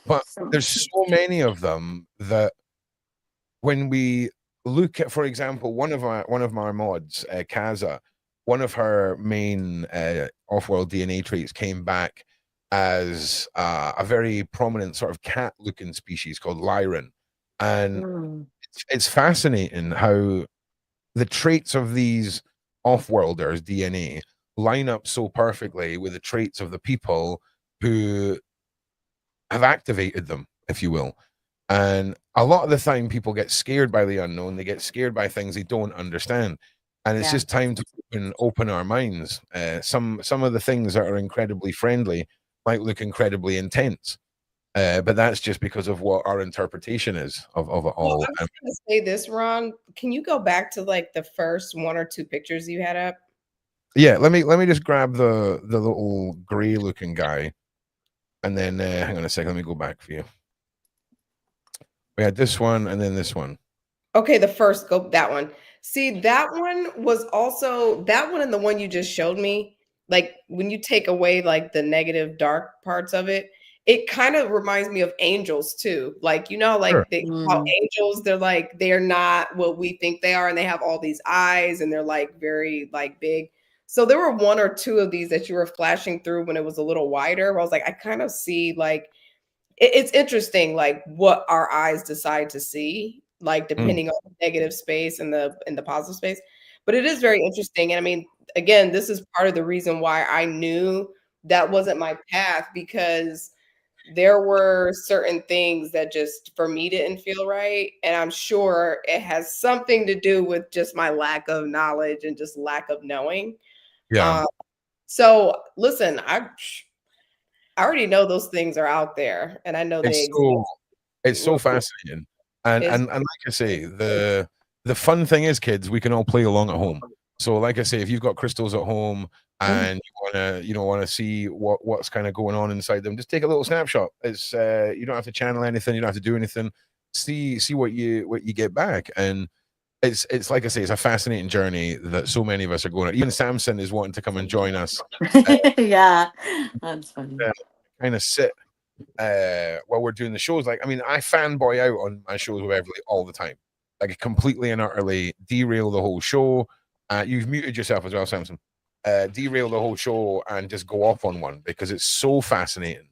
But there's so many of them that when we look at, for example, one of our mods, Kaza, one of her main off-world DNA traits came back as a very prominent sort of cat-looking species called Lyran. And it's fascinating how the traits of these off-worlders' DNA line up so perfectly with the traits of the people who have activated them, if you will. And a lot of the time people get scared by the unknown. They get scared by things they don't understand. And it's just time to open our minds. Some of the things that are incredibly friendly might look incredibly intense. But that's just because of what our interpretation is of it all. Well, I was going to say this, Ron. Can you go back to like the first one or two pictures you had up? Yeah, let me just grab the little gray looking guy, and then hang on a second. Let me go back for you. We had this one and then this one. Okay, the first that one. See, that one was also that one and the one you just showed me. Like when you take away like the negative dark parts of it, it kind of reminds me of angels too. Like, like Sure. how angels, they're not what we think they are, and they have all these eyes and they're like very like big. So there were one or two of these that you were flashing through when it was a little wider, where I was like, I kind of see like it's interesting, like what our eyes decide to see, like depending on the negative space and the positive space. But it is very interesting. And I mean, again, this is part of the reason why I knew that wasn't my path, because there were certain things that just for me didn't feel right. And I'm sure it has something to do with just my lack of knowledge and just lack of knowing. Yeah. So listen, I already know those things are out there, and I know they exist. It's so fascinating. And like I say, the fun thing is, kids, we can all play along at home. So like I say, if you've got crystals at home and you want to see what's kind of going on inside them, just take a little snapshot. It's you don't have to channel anything, you don't have to do anything. See what you get back. And it's like I say, it's a fascinating journey that so many of us are going on. Even Samson is wanting to come and join us. Yeah, that's funny. Kind of sit while we're doing the shows. Like, I mean, I fanboy out on my shows with Beverly all the time. Like, completely and utterly derail the whole show. You've muted yourself as well, Samson. Derail the whole show and just go off on one because it's so fascinating.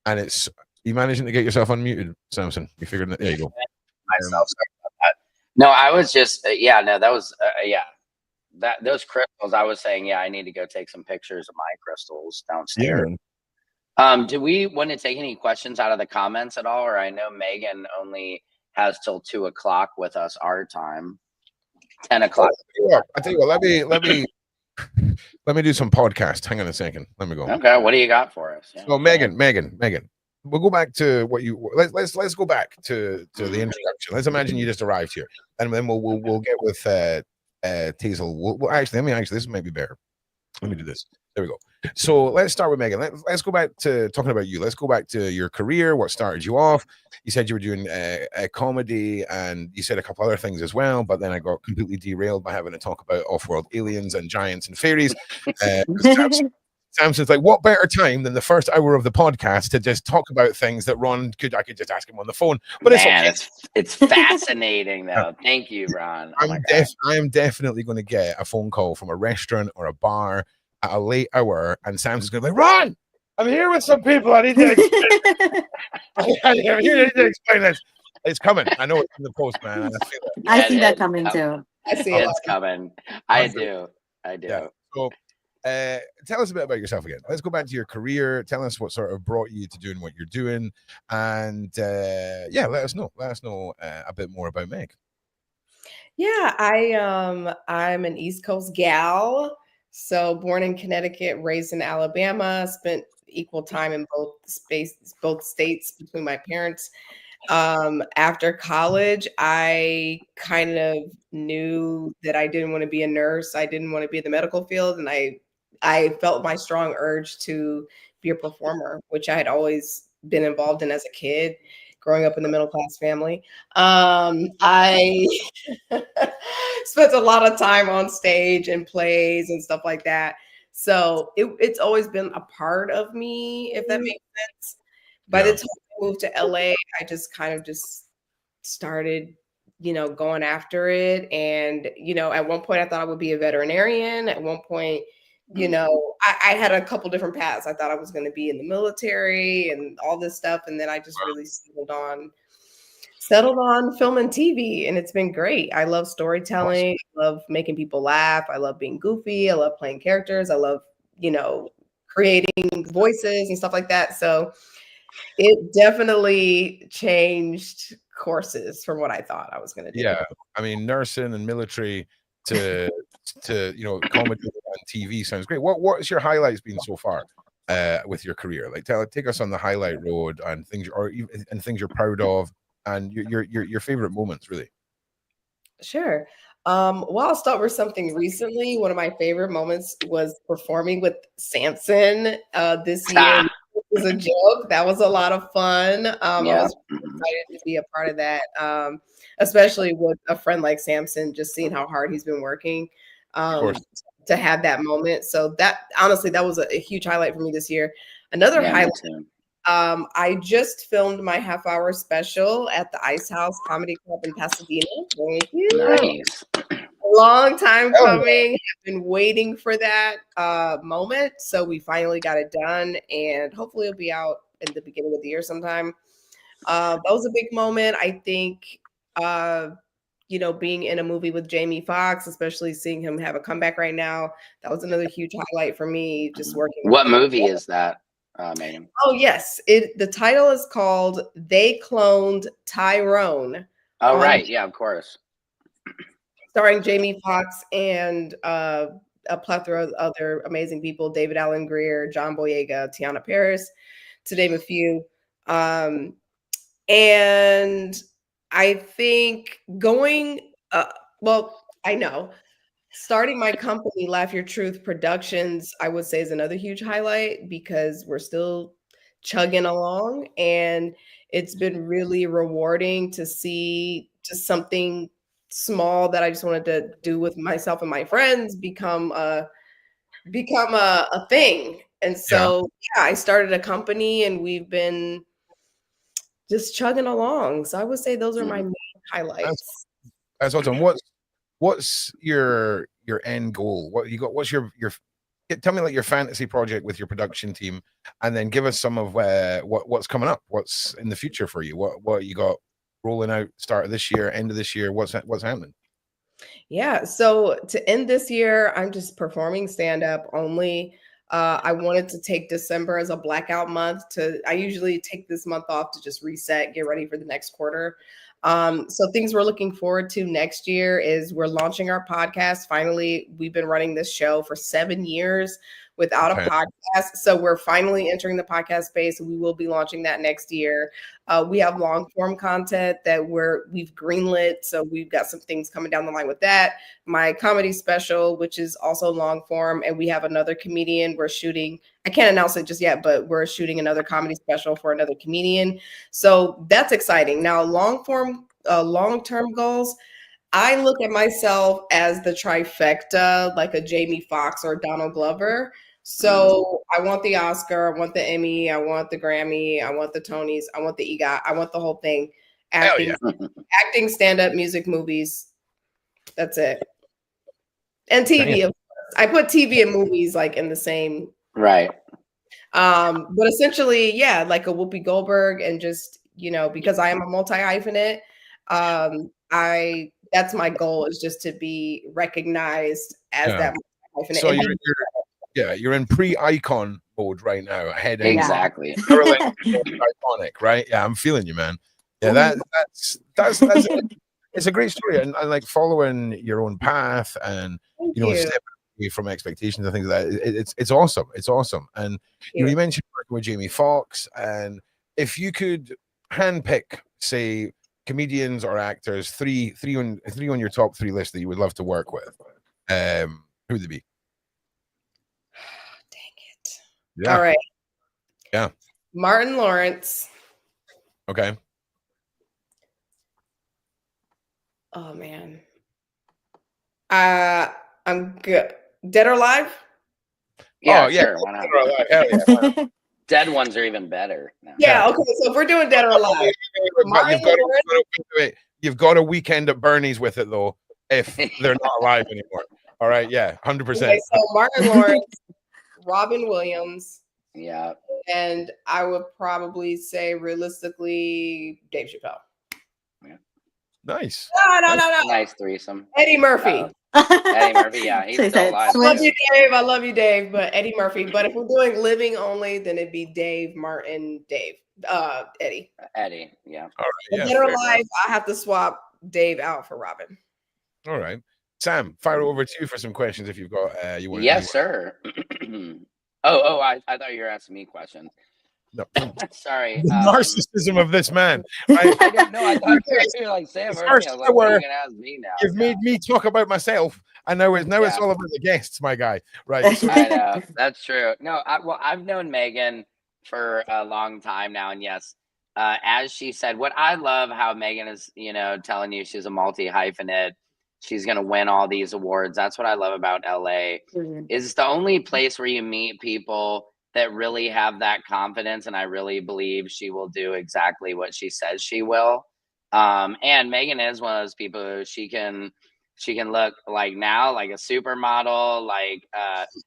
And it's you managing to get yourself unmuted, Samson. You figured it. There you go. Myself. Sorry about that. No, I was just no, that was that those crystals. I was saying, I need to go take some pictures of my crystals downstairs. Do we want to take any questions out of the comments at all? Or I know Megan only has till 2 o'clock with us our time. 10 o'clock. I tell you what, let me do some podcast. Hang on a second. Let me go. Okay, what do you got for us? So Megan, we'll go back to what you let's go back to the introduction. Let's imagine you just arrived here, and then we'll get with Tejal. We'll actually this might be better. Let me do this. There we go. So let's start with Megan. Let's go back to talking about you. Let's go back to your career. What started you off? You said you were doing a comedy, and you said a couple other things as well. But then I got completely derailed by having to talk about off-world aliens and giants and fairies. Samson's like, what better time than the first hour of the podcast to just talk about things that I could just ask him on the phone. But man, it's fascinating though. Thank you, Ron. I am definitely going to get a phone call from a restaurant or a bar at a late hour, and Samson's going to be like, Ron, I'm here with some people. I need to explain this. It's coming. I know it's in the post, man. I see that coming too. I see it's coming. I do. Yeah. So tell us a bit about yourself again. Let's go back to your career. Tell us what sort of brought you to doing what you're doing, and let us know a bit more about Meg. Yeah, I'm an East Coast gal. So born in Connecticut, raised in Alabama, spent equal time in both states between my parents. After college, I kind of knew that I didn't want to be a nurse. I didn't want to be in the medical field, and I felt my strong urge to be a performer, which I had always been involved in as a kid, growing up in the middle class family. I spent a lot of time on stage and plays and stuff like that. So it's always been a part of me, if that makes sense. By the time I moved to LA, I just kind of started, going after it. And, at one point I thought I would be a veterinarian. At one point, I had a couple different paths. I thought I was going to be in the military and all this stuff. And then I just really settled on film and TV, and it's been great. I love storytelling. Awesome. I love making people laugh. I love being goofy. I love playing characters. I love, creating voices and stuff like that. So it definitely changed courses from what I thought I was going to do. Yeah. I mean, nursing and military to comedy and TV sounds great. What's your highlights been so far with your career? Like, take us on the highlight road and things you're proud of, and your favorite moments, really. Sure. Well, I'll start with something recently. One of my favorite moments was performing with Samson this year. It was a joke. That was a lot of fun. I was excited to be a part of that, especially with a friend like Samson, just seeing how hard he's been working to have that moment. So that, honestly, that was a huge highlight for me this year. Another highlight. I just filmed my half-hour special at the Ice House Comedy Club in Pasadena. Thank you. Nice. Long time coming. I've been waiting for that moment. So we finally got it done, and hopefully it'll be out in the beginning of the year sometime. That was a big moment. I think, being in a movie with Jamie Foxx, especially seeing him have a comeback right now, that was another huge highlight for me, just working. What movie is that? Megan? Oh yes, the title is called "They Cloned Tyrone." Oh right, yeah, of course. Starring Jamie Foxx and a plethora of other amazing people: David Alan Grier, John Boyega, Tiana Paris, to name a few. And I think starting my company, Laugh Your Truth Productions, I would say, is another huge highlight, because we're still chugging along, and it's been really rewarding to see just something small that I just wanted to do with myself and my friends become a thing. And so I started a company, and we've been just chugging along. So I would say those are my main highlights. That's awesome. What's your your end goal? What you got? What's your tell me like your fantasy project with your production team, and then give us some of what's coming up, what's in the future for you, what you got rolling out start of this year, end of this year, what's happening? Yeah. So to end this year, I'm just performing stand up only. I wanted to take December as a blackout month. I usually take this month off to just reset, get ready for the next quarter. So things we're looking forward to next year is we're launching our podcast. Finally, we've been running this show for 7 years without a podcast. So we're finally entering the podcast space. We will be launching that next year. We have long form content that we've greenlit. So we've got some things coming down the line with that. My comedy special, which is also long form. And we have another comedian we're shooting. I can't announce it just yet, but we're shooting another comedy special for another comedian. So that's exciting. Now, long form, long-term goals. I look at myself as the trifecta, like a Jamie Foxx or Donald Glover. So I want the Oscar, I want the Emmy, I want the Grammy, I want the Tonys, I want the EGOT, I want the whole thing. Acting, acting, stand-up, music, movies. That's it. And TV, of course. I put TV and movies like in the same. Right. But essentially, yeah, like a Whoopi Goldberg, and just, because I am a multi-hyphenate, that's my goal, is just to be recognized as that multi-hyphenate. So you're in pre-icon mode right now. Exactly. Iconic, right? Yeah, I'm feeling you, man. Yeah, that's it's a great story, and like following your own path, and stepping away from expectations and things like that. It's awesome. It's awesome. And you mentioned working with Jamie Foxx, and if you could handpick, say, comedians or actors, three on your top 3 list that you would love to work with, who would they be? All right. Yeah. Martin Lawrence. Okay. Oh man. I'm good. Dead or Alive? Yeah, sure. Why not? Hell yeah. Dead ones are even better. No. Yeah, okay. So if we're doing Dead or Alive, you've got a weekend at Bernie's with it though, if they're not alive anymore. All right, yeah, 100%. Okay, so Martin Lawrence, Robin Williams. Yeah. And I would probably say realistically Dave Chappelle. Yeah. Nice. No. Nice threesome. Eddie Murphy. Eddie Murphy, yeah. He's still alive. I love you, Dave, but Eddie Murphy. But if we're doing living only, then it'd be Dave, Martin, Dave. Eddie. Eddie, yeah. All right. Yeah, Dead or Alive, I have to swap Dave out for Robin. All right. Sam, fire over to you for some questions if you've got you want. Yes, sir. I thought you were asking me questions. No. Sorry. The narcissism of this man. I didn't know. I thought you were like Sam. You've made me talk about myself, and now it's all about the guests, my guy. Right. So. I know. That's true. No, I've known Megan for a long time now, and yes, as she said, what I love how Megan is, telling you she's a multi-hyphenate. She's going to win all these awards. That's what I love about LA. It's the only place where you meet people that really have that confidence. And I really believe she will do exactly what she says she will. And Megan is one of those people who she can look like now, like a supermodel. Like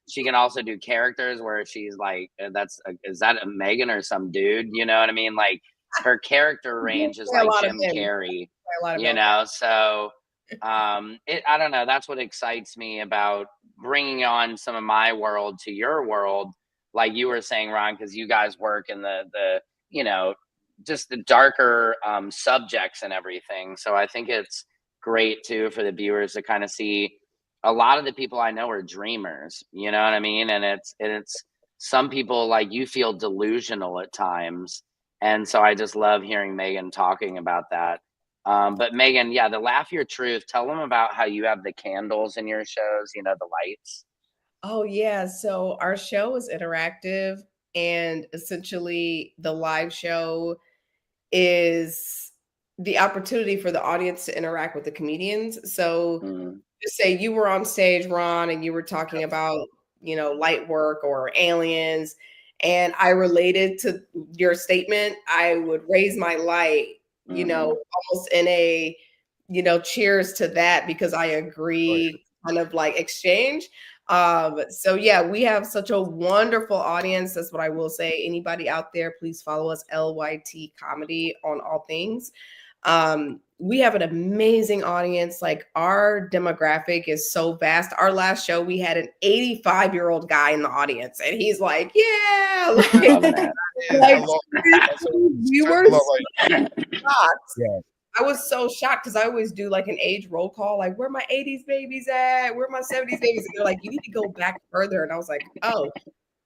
she can also do characters where she's like, is that a Megan or some dude? You know what I mean? Like her character range is like Jim Carrey, so I don't know. That's what excites me about bringing on some of my world to your world, like you were saying, Ron, because you guys work in the just the darker subjects and everything. So I think it's great too for the viewers to kind of see a lot of the people I know are dreamers. You know what I mean? And it's some people, like, you feel delusional at times, and so I just love hearing Megan talking about that. But Megan, yeah, the Laugh Your Truth, tell them about how you have the candles in your shows, the lights. Oh, yeah. So our show is interactive, and essentially the live show is the opportunity for the audience to interact with the comedians. So just say you were on stage, Ron, and you were talking about, light work or aliens, and I related to your statement, I would raise my light, almost in a, cheers to that, because I agree kind of like exchange. So yeah, we have such a wonderful audience. That's what I will say. Anybody out there, please follow us, LYT Comedy, on all things. We have an amazing audience. Like, our demographic is so vast. Our last show, we had an 85-year-old guy in the audience, and he's like, yeah, like we were shocked. Yeah. I was so shocked because I always do like an age roll call, like, where my 80s babies at? Where my 70s babies? And they're like, you need to go back further. And I was like, oh,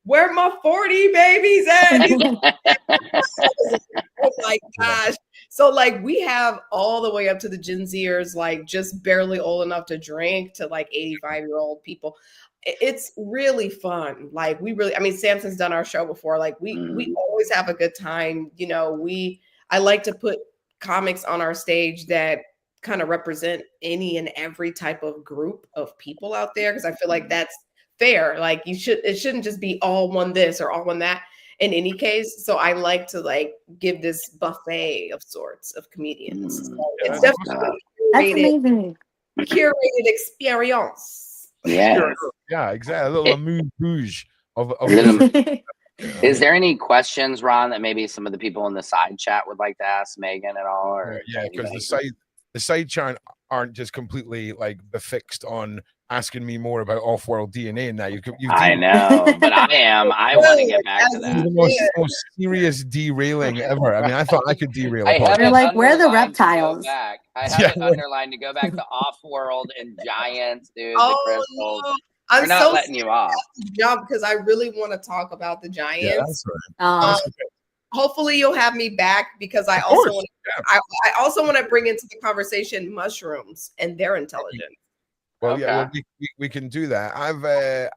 where my 40 babies at? Oh my gosh. So like, we have all the way up to the Gen Zers, like just barely old enough to drink, to like 85-year-old people. It's really fun. Like, I mean, Samson's done our show before. Like, we always have a good time. You know, I like to put comics on our stage that kind of represent any and every type of group of people out there, because I feel like that's fair. Like, it shouldn't just be all one this or all one that in any case. So I like to like give this buffet of sorts of comedians. So it's definitely amazing. Curated experience. Yeah, exactly. A little amuse bouche of Is there any questions, Ron, that maybe some of the people in the side chat would like to ask Megan at all? Or yeah, because the side chat aren't just completely like fixed on asking me more about off-world DNA. Now I know, but I want to get back to that. The most serious derailing ever. I mean, I thought I could derail. You're like, where are the reptiles? I have it underlined to go back to off-world and giants, dude. The crystals. No. We're not letting you off. Jump, because I really want to talk about the giants. Yeah, that's right. Hopefully you'll have me back, because I also want to bring into the conversation mushrooms and their intelligence. Well, yeah, we can do that.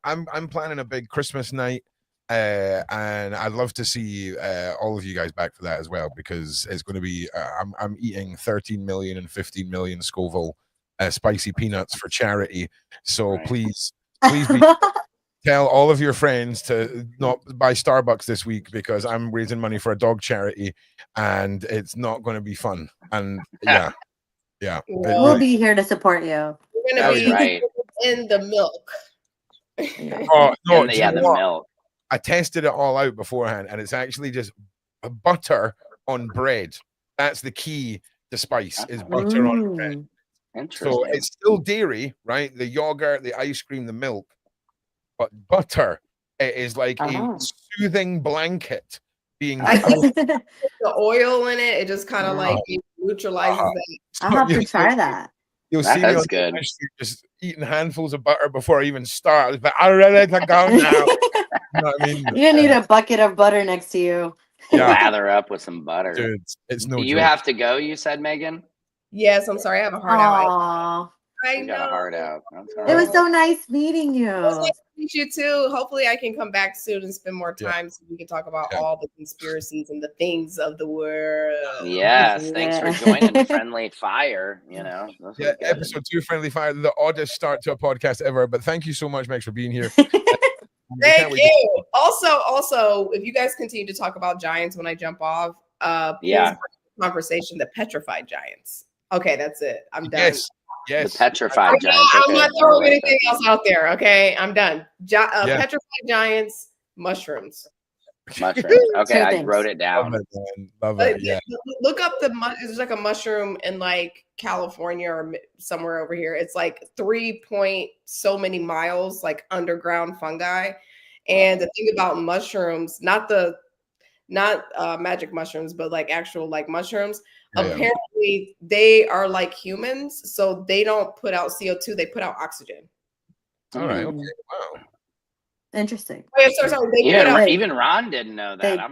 I'm planning a big Christmas night, and I'd love to see all of you guys back for that as well, because it's going to be I'm eating 13 million and 15 million Scoville spicy peanuts for charity. So please tell all of your friends to not buy Starbucks this week, because I'm raising money for a dog charity, and it's not going to be fun. And yeah. We'll be here to support you. We're going to be in the milk. Oh no, the milk. I tested it all out beforehand, and it's actually just butter on bread. That's the key to spice, is butter on bread. So it's still dairy, right? The yogurt, the ice cream, the milk, but butter, it is like a soothing blanket being the oil in it. It just kind of like neutralizes that. I'll have to try that. You'll see me on just eating handfuls of butter before I even start. But I'm ready to go now. You know what I mean? You need a bucket of butter next to you. Lather up with some butter. Dude, it's no You joke. have to go, you said, Megan? Yes, I'm sorry. I have a heart out. I know. Got a heart out. It was so nice meeting you. It was nice to meet you too. Hopefully I can come back soon and spend more time so we can talk about all the conspiracies and the things of the world. Yes, thanks for joining Friendly Fire. You know, episode 2, Friendly Fire, the oddest start to a podcast ever. But thank you so much, Max, for being here. Thank you. Also, if you guys continue to talk about giants when I jump off, conversation, the petrified giants. Okay, that's it. I'm done. Yes. The petrified giants. I'm not throwing anything else out there. Okay, I'm done. Petrified giants, mushrooms. Okay, I wrote it down. Love it. Yeah. Look up there's like a mushroom in like California or somewhere over here. It's like 3 point so many miles, like underground fungi. And the thing about mushrooms, not magic mushrooms, but like actual like mushrooms. Apparently they are like humans, so they don't put out CO2, they put out oxygen. All right. Okay. Wow. Interesting. Even Ron didn't know that.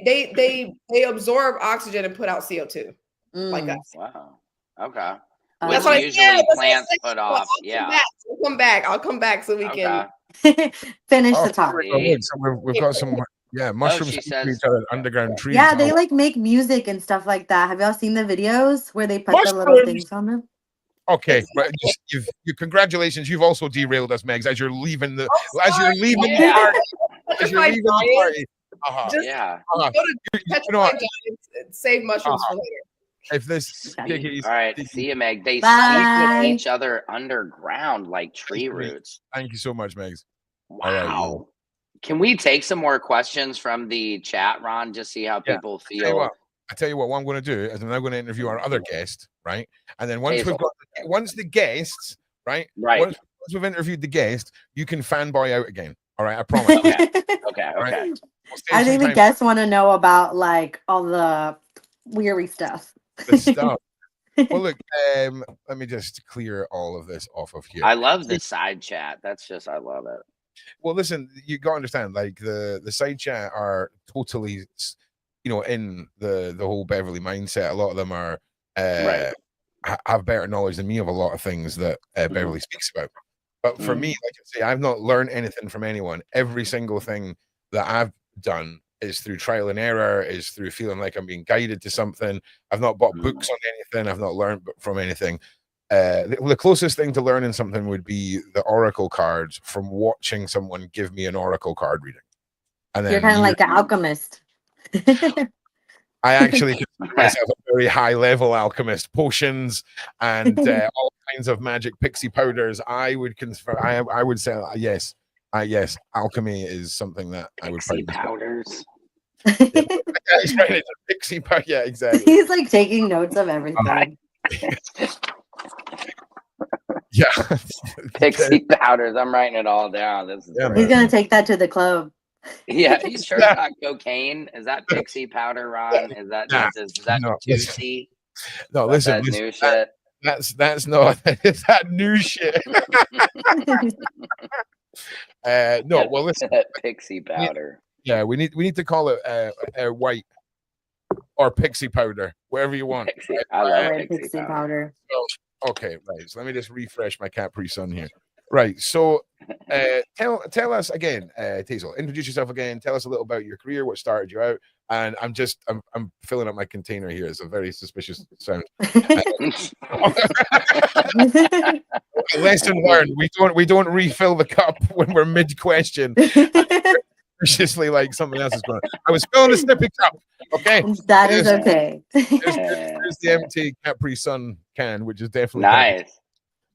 They absorb oxygen and put out CO2 like us. Wow. Okay. That's what usually plants put off. I'll come back so we can finish the talk. So we've got some mushrooms each other, underground trees. Yeah, they like make music and stuff like that. Have y'all seen the videos where they put the little things on them? Okay, but congratulations. You've also derailed us, Megs, as you're leaving the party. Go to Petrified Giants and save mushrooms for later. if this, take it easy. All right, see you, Meg. They speak Bye. with each other underground like tree Thank you, Meg. roots. Thank you so much, Megs. Wow. All right, well, Can we take some more questions from the chat, Ron? Just see how Yeah, people I tell you feel. what I'm going to do is I'm now going to interview our other guest, right? And then once Tejal. once the guests, right? Right. Once we've interviewed the guest, you can fanboy out again. All right, I promise. Okay. Okay. Right. Okay. We'll save I some think the time guests want to know about like all the weary stuff. for the stuff. Well, look, let me just clear all of this off of here. I love the side chat. That's just, I love it. Well, listen, you got to understand, like the side chat are totally, in the whole Beverly mindset. A lot of them are Right. have better knowledge than me of a lot of things that Beverly speaks about. But for me, like I say, I've not learned anything from anyone. Every single thing that I've done is through trial and error, is through feeling like I'm being guided to something. I've not bought books on anything. I've not learned from anything. The closest thing to learning something would be the oracle cards from watching someone give me an oracle card reading. And then You're kind of like an alchemist. I actually consider myself a very high level alchemist. Potions and all kinds of magic pixie powders. I would consider. I would say yes. Yes, alchemy is something that I would. Pixie powders. He's trying to pixie powder. Yeah, exactly. He's like taking notes of everything. Yeah. Pixie powders. I'm writing it all down. This is Yeah, He's great. gonna take that to the club. Yeah, you sure it's not cocaine? Is that pixie powder, Ron? Is that Nah, is that no, Tusi? No, That's listen, that new shit. that's not it's that new shit. No, well, listen, That pixie powder. yeah, we need to call it white or pixie powder, whatever you want. Pixie. I love Right, pixie pixie powder. powder. Okay, right. So let me just refresh my Capri Sun here. Right. So tell us again, Tejal, introduce yourself again. Tell us a little about your career, what started you out. And I'm filling up my container here. It's a very suspicious sound. Lesson learned. We don't refill the cup when we're mid question. Preciously like something else is going on. I was filling a snippy cup. Okay. That is okay. There's the empty Capri Sun can, which is definitely Nice.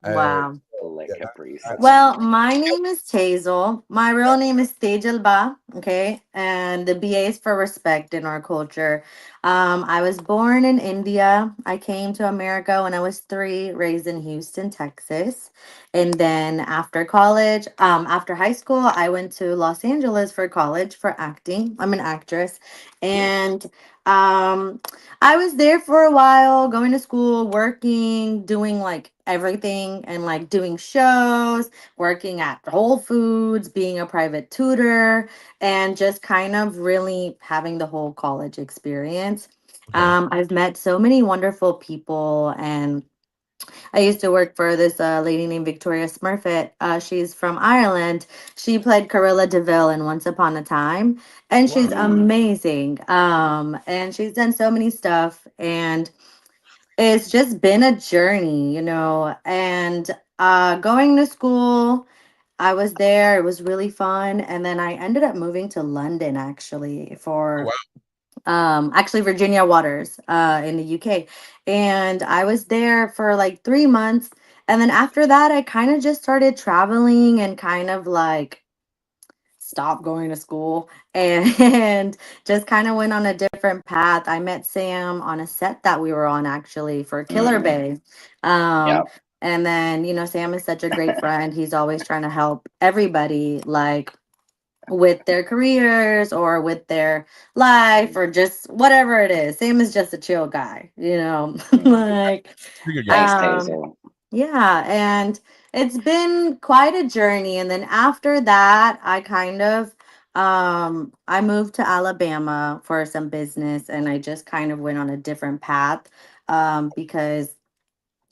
Wow. Like yeah, Capri. Well, my name is Tejal. My real name is Tejal Ba. Okay, and the BA is for respect in our culture. I was born in India. I came to America when I was 3, raised in Houston, Texas, and then after college, after high school, I went to Los Angeles for college for acting. I'm an actress, and I was there for a while, going to school, working, doing like everything and like doing shows, working at Whole Foods, being a private tutor, and just kind of really having the whole college experience. I've met so many wonderful people, and I used to work for this lady named Victoria Smurfett. She's from Ireland. She played Carilla DeVille in Once Upon a Time, and she's amazing. And she's done so many stuff, and it's just been a journey, And going to school, I was there. It was really fun, and then I ended up moving to London actually for actually Virginia Waters in the UK. And I was there for like 3 months. And then after that, I kind of just started traveling and kind of like stopped going to school and just kind of went on a different path. I met Sam on a set that we were on actually for Killer Bay. And then, Sam is such a great friend. He's always trying to help everybody like with their careers or with their life or just whatever it is. Sam is just a chill guy, like Thanks, Tejal. yeah, and it's been quite a journey. And then after that, I kind of I moved to Alabama for some business, and I just kind of went on a different path because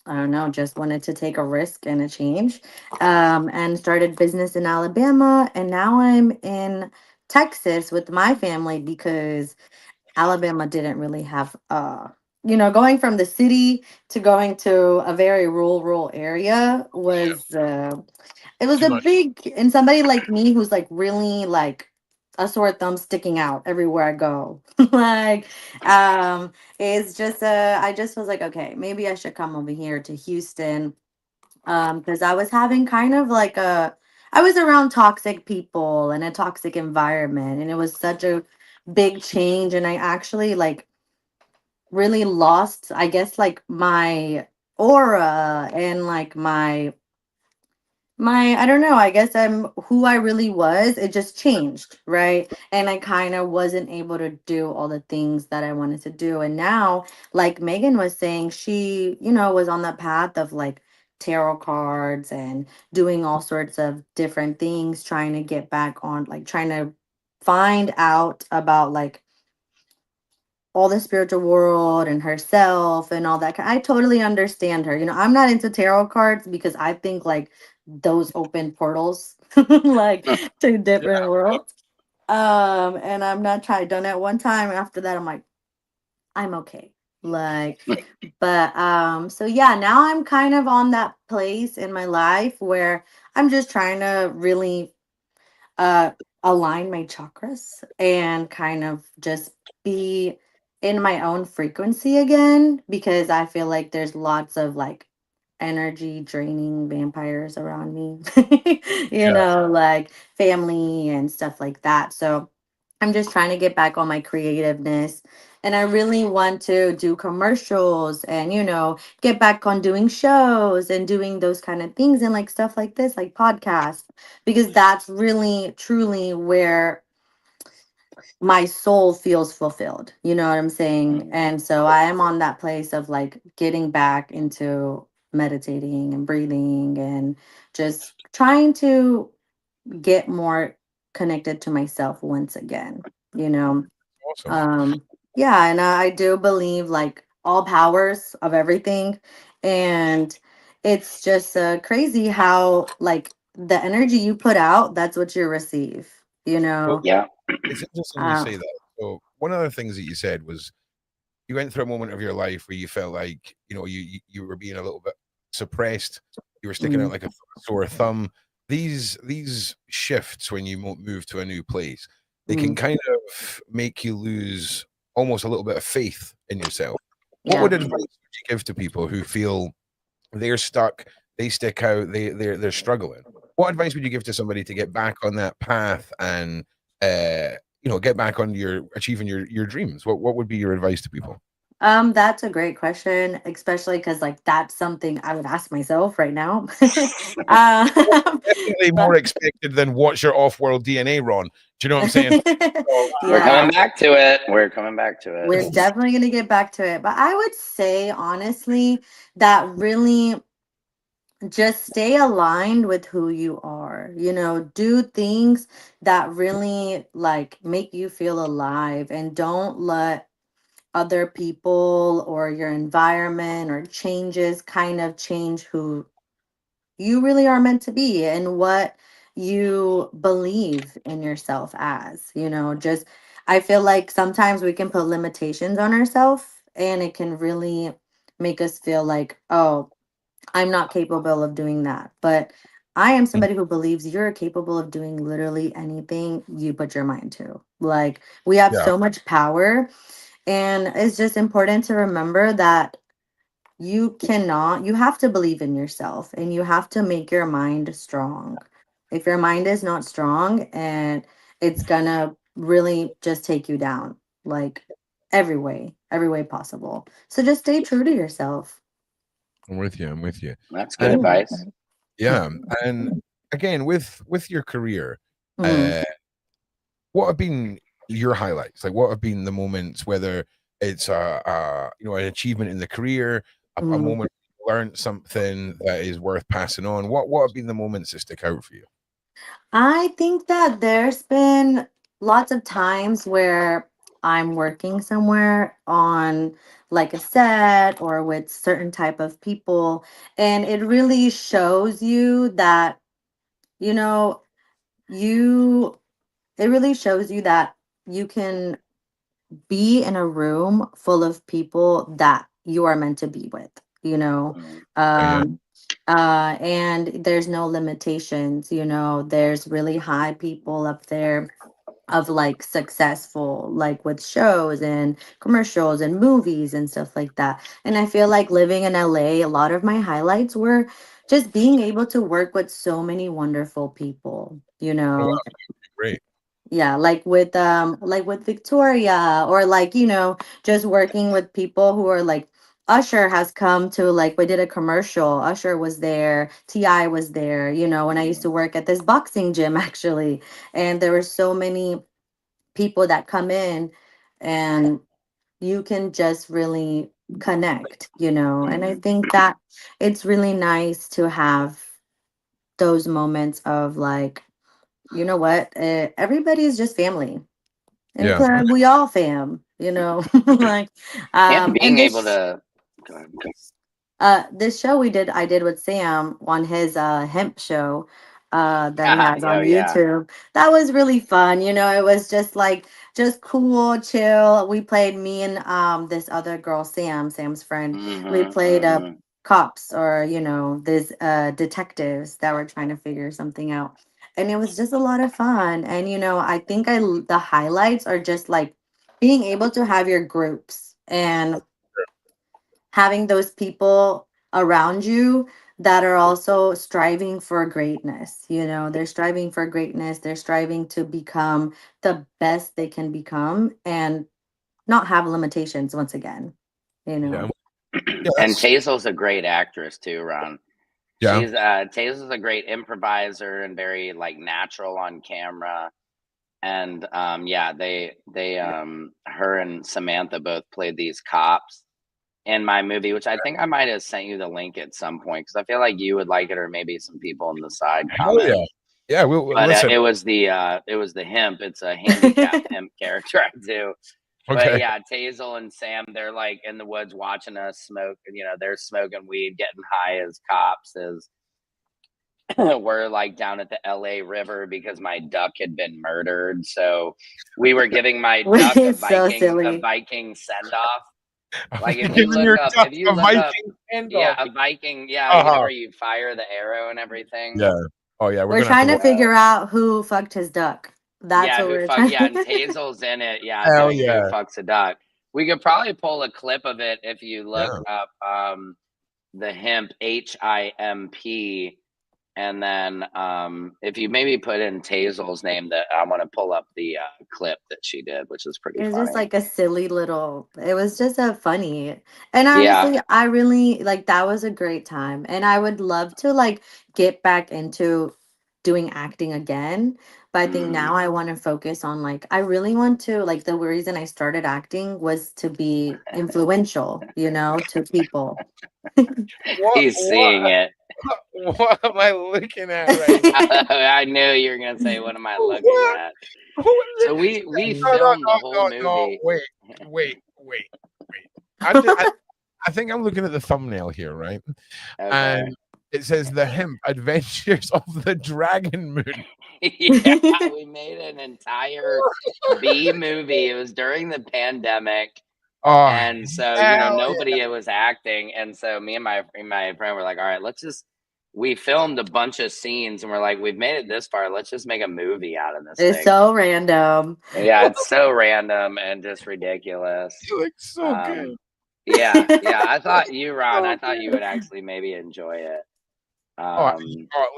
I don't know, just wanted to take a risk and a change, and started business in Alabama. And now I'm in Texas with my family because Alabama didn't really have, going from the city to going to a very rural area was, it was Too a much. big, and somebody like me who's like really like a sore thumb sticking out everywhere I go. Like, It's just I just was like, okay, maybe I should come over here to Houston, because I was having kind of like a, I was around toxic people and a toxic environment, and it was such a big change, and I actually like really lost, I guess, like my aura and like my I don't know, I guess I'm who I really was. It just changed, right? And I kind of wasn't able to do all the things that I wanted to do. And now, like Megan was saying, she, was on the path of like tarot cards and doing all sorts of different things, trying to get back on, like trying to find out about like all the spiritual world and herself and all that. I totally understand her. I'm not into tarot cards because I think like those open portals like to different worlds. And I'm not trying done it one time. After that, I'm like, I'm okay. Like, but so yeah, now I'm kind of on that place in my life where I'm just trying to really uh align my chakras and kind of just be in my own frequency again, because I feel like there's lots of like energy draining vampires around me. Yeah. Like family and stuff like that. So I'm just trying to get back on my creativeness, and I really want to do commercials and get back on doing shows and doing those kind of things and like stuff like this, like podcasts, because that's really truly where my soul feels fulfilled. You know what I'm saying? And so I am on that place of like getting back into meditating and breathing and just trying to get more connected to myself once again, you know. Awesome. Yeah, and I do believe like all powers of everything, and it's just crazy how like the energy you put out, that's what you receive, you Well, know. Yeah. it's interesting you uh, say that. So one of the things that you said was you went through a moment of your life where you felt like you were being a little bit suppressed. You were sticking out mm, like a sore thumb. These shifts when you move to a new place, they can mm, kind of make you lose almost a little bit of faith in yourself. What yeah. would advice would you give to people who feel they're stuck, they stick out, they're struggling? What advice would you give to somebody to get back on that path and get back on your achieving your dreams? What would be your advice to people? That's a great question, especially because like that's something I would ask myself right now. Definitely more but expected than what's your off-world DNA, Ron. Do you know what I'm saying? So, We're yeah, coming back to it. We're coming back to it. we're definitely going to get back to it. But I would say, honestly, that really just stay aligned with who you are. Do things that really like make you feel alive, and don't let other people or your environment or changes kind of change who you really are meant to be and what you believe in yourself as. Just I feel like sometimes we can put limitations on ourselves, and it can really make us feel like, oh, I'm not capable of doing that. But I am somebody who believes you're capable of doing literally anything you put your mind to. Like, we have yeah, so much power, and it's just important to remember that you have to believe in yourself, and you have to make your mind strong. If your mind is not strong, and it's gonna really just take you down, like every way possible. So just stay true to yourself. I'm with you. I'm with you. That's good And advice. yeah, and again with your career, Mhm. uh, what have been your highlights? Like, what have been the moments, whether it's an achievement in the career, a Mhm. moment you learned something that is worth passing on? What have been the moments that stick out for you? I think that there's been lots of times where I'm working somewhere on like a set or with certain type of people, and it really shows you that, you know, you it really shows you that you can be in a room full of people that you are meant to be with, you know. Mm. Yeah, Um and there's no limitations, there's really high people up there, of like successful, like with shows and commercials and movies and stuff like that. And I feel like living in LA, a lot of my highlights were just being able to work with so many wonderful people, you Oh, know. wow. Great. Yeah, like with Victoria, or like, just working with people who are like, Usher has come to, like, we did a commercial, Usher was there, Ti was there, when I used to work at this boxing gym actually. And there were so many people that come in, and you can just really connect, and I think that it's really nice to have those moments of like, you know what, everybody's just family and Yeah. club, we all fam, like, And and being able to go ahead. this show I did with Sam on his hemp show that he has on Yeah. YouTube. That was really fun. It was just like just cool, chill. We played, me and this other girl, Sam's friend. We played cops, or these detectives that were trying to figure something out. And it was just a lot of fun. And I think the highlights are just like being able to have your groups and having those people around you that are also striving for greatness. They're striving for greatness, they're striving to become the best they can become, and not have limitations once again, Yeah. And That's, Tazel's a great actress too, Ron. yeah. She's Tazel's a great improviser and very like natural on camera. And yeah, they her and Samantha both played these cops in my movie, which I think I might have sent you the link at some point because I feel like you would like it, or maybe some people in the side Hell yeah. comments. Yeah. We'll But listen. it was the hemp. It's a handicapped hemp character I do. But Okay. yeah, Tazel and Sam, they're like in the woods watching us smoke. They're smoking weed, getting high as cops. As we're like down at the LA River because my duck had been murdered. So we were giving my duck It's so silly. a Viking send off. Like if you Giving look your up, duck a Viking yeah, a Viking, yeah, Uh-huh. where you fire the arrow and everything. Yeah. Oh yeah. We're Gonna trying to have to. figure out who fucked his duck. That's Yeah, what who we're fuck? trying Yeah, and to Tazel's in it. Yeah, Hell doing yeah. who fucks a duck. We could probably pull a clip of it if you look up the hemp HIMP, and then if you maybe put in Tazel's name, that I want to pull up the clip that she did, which is pretty It was funny. just like a silly little, it was just a funny. And Yeah. honestly, I really like, that was a great time. And I would love to like get back into doing acting again. But I think now I want to focus on like, I really want to, like, the reason I started acting was to be influential, to people. He's seeing it. What am I looking at right now? I knew you were gonna say, "What am I looking What? at?" What So we No, filmed the whole movie. Wait. I think I'm looking at the thumbnail here, right? Okay. And it says The Hemp Adventures of the Dragon Moon. Yeah, we made an entire B movie. It was during the pandemic. Oh, And so, nobody was acting. And so me and my friend were like, all right, we filmed a bunch of scenes and we're like, we've made it this far. Let's just make a movie out of this It's thing. so random. Yeah, it's so random and just ridiculous. you look so good. Yeah. I thought you, Ron, I thought you would actually maybe enjoy it.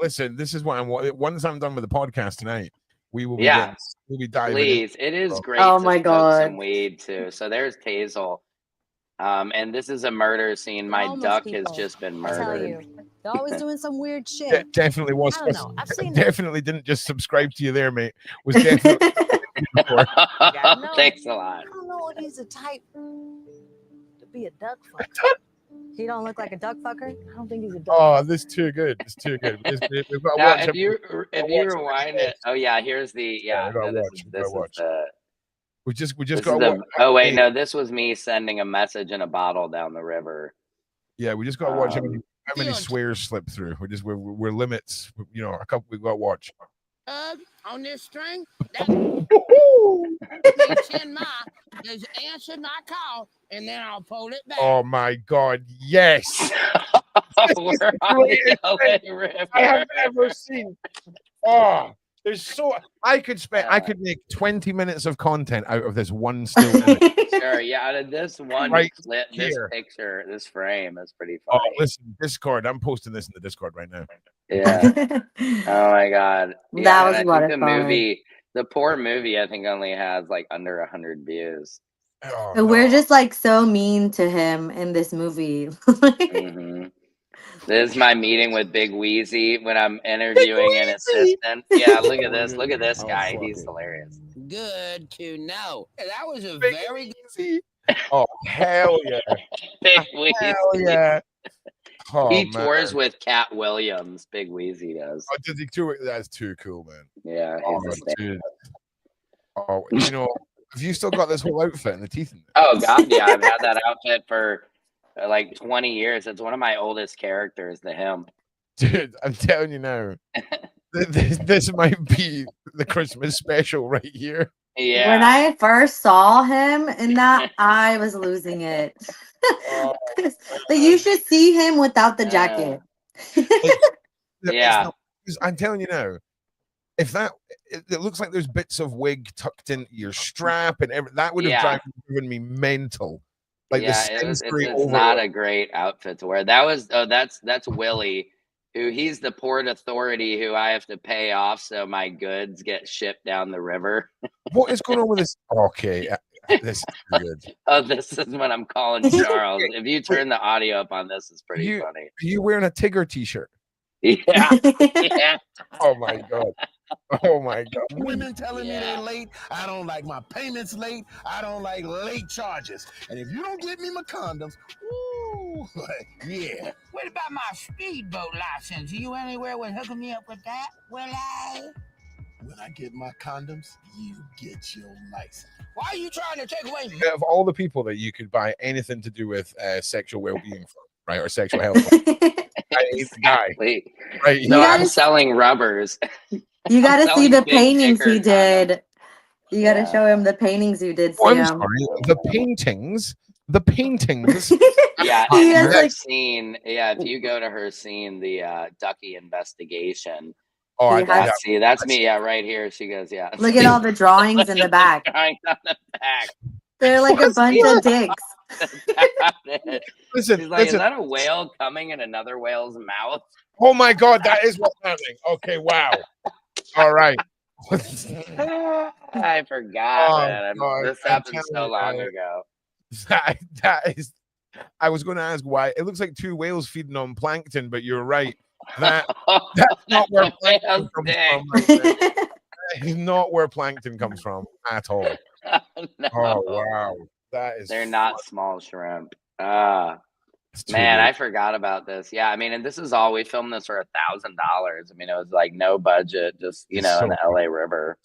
Listen, this is what once I'm done with the podcast tonight, we will be we'll be diving please. It is great Oh to my smoke God. some weed too. So there's Tazel. And this is a murder scene. My duck has just been murdered. They're always doing some weird shit. Definitely was. I don't know. I've seen definitely didn't just subscribe to you there, mate. Was definitely Thanks a lot. I don't know if he's the type to be a duck fucker. He don't look like a duck fucker. I don't think he's a duck. Oh, this is too good. It's too good. We've got to Now, watch if you rewind it, oh yeah, here's the this is the. We just got to watch. Oh wait, no, this was me sending a message in a bottle down the river. Yeah, we just got to watch how many swears slip through. We're limits. A couple we got to watch. On this string, that's there's answer my call, and then I'll pull it back. Oh my God! Yes. We're on the LA River. I have ever seen. Oh, There's so I could make 20 minutes of content out of this one still image. Sure, yeah, out of this one Right clip, this here. picture, this frame is pretty Oh, funny. listen, Discord. I'm posting this in the Discord right now. Yeah. Oh my god. That Yeah, was and a I lot think of the fun. movie, the poor movie, I think only has like under 100 views. Oh, We're no. just like so mean to him in this movie. Hmm. This is my meeting with Big Wheezy when I'm interviewing an assistant. Yeah, look at this. Look at this guy. He's hilarious. Good to know. That was a Big very good. Wheezy. Oh, hell yeah. Big Wheezy. Hell yeah. Oh, He man. tours with Cat Williams. Big Wheezy does. Oh, does he tour? That's too cool, man. Yeah, Oh, he's a stand- dude. Oh, you know, have you still got this whole outfit and the teeth in it? Oh god, yeah, I've had that outfit for like 20 years. It's one of my oldest characters, the hemp. Dude, I'm telling you now, this might be the Christmas special right here. Yeah. When I first saw him in that, I was losing it. Oh, Like, you should see him without the jacket. Yeah. I'm telling you now, if that it looks like there's bits of wig tucked into your strap and that would have driven me mental. Like yeah, the it's sensory not a great outfit to wear. That was that's Willie, who he's the port authority who I have to pay off so my goods get shipped down the river. What is going on with this? Okay, this is good. Oh, this is when I'm calling Charles. If you turn the audio up on this, it's pretty funny. Are you wearing a Tigger t-shirt? Yeah. Yeah. Oh my god. Oh my god. Women telling me they're late. I don't like my payments late. I don't like late charges. And if you don't get me my condoms, ooh, yeah. What about my speedboat license? Are you anywhere with hooking me up with that? Will I? When I get my condoms, you get your license. Why are you trying to take away Of all the people that you could buy anything to do with sexual well-being from, right, or sexual health from, Exactly. right? So I'm selling rubbers. You got to see the paintings he condoms. did. You got to show him the paintings you did, Oh, I'm Sam. sorry. The paintings. Yeah, He has, her like- scene. Yeah, if you go to her scene, the Ducky investigation. Oh, He has- see, that's me. Yeah, right here. She goes, yeah. Look at all the drawings in the back. Drawings on the back. They're like a bunch of dicks. Listen, She's like, listen. is that a whale coming in another whale's mouth? Oh my god, that is what's happening. Okay, wow. All right. I forgot, man. This happened so long ago. That is. I was going to ask why. It looks like two whales feeding on plankton, but you're right. That's not where plankton comes from. That is not where plankton comes from at all. No. Oh wow, that is. They're not small shrimp. Man, good. I forgot about this. Yeah, I mean, and this is all we filmed this for $1,000. I mean, it was like no budget, just in the LA River.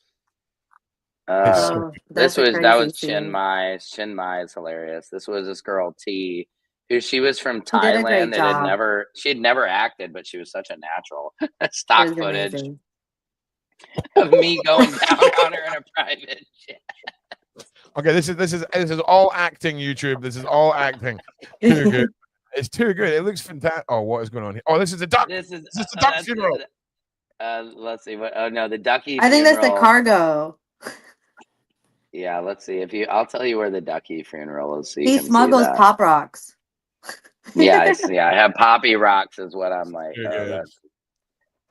That was Chin Mai. Chin Mai is hilarious. This was this girl T, who she was from Thailand that she'd never acted, but she was such a natural. Stock footage of me going down on her in a private jet. Okay, this is all acting, YouTube. This is all acting. Too good. It's too good. It looks fantastic. Oh, what is going on here? Oh, this is a duck. This is the duck funeral. Let's see. What? Oh no, the ducky. I think that's the cargo. Yeah, let's see. I'll tell you where the ducky funeral is. So he smuggles pop rocks. Yeah, I have poppy rocks. Is what I'm like.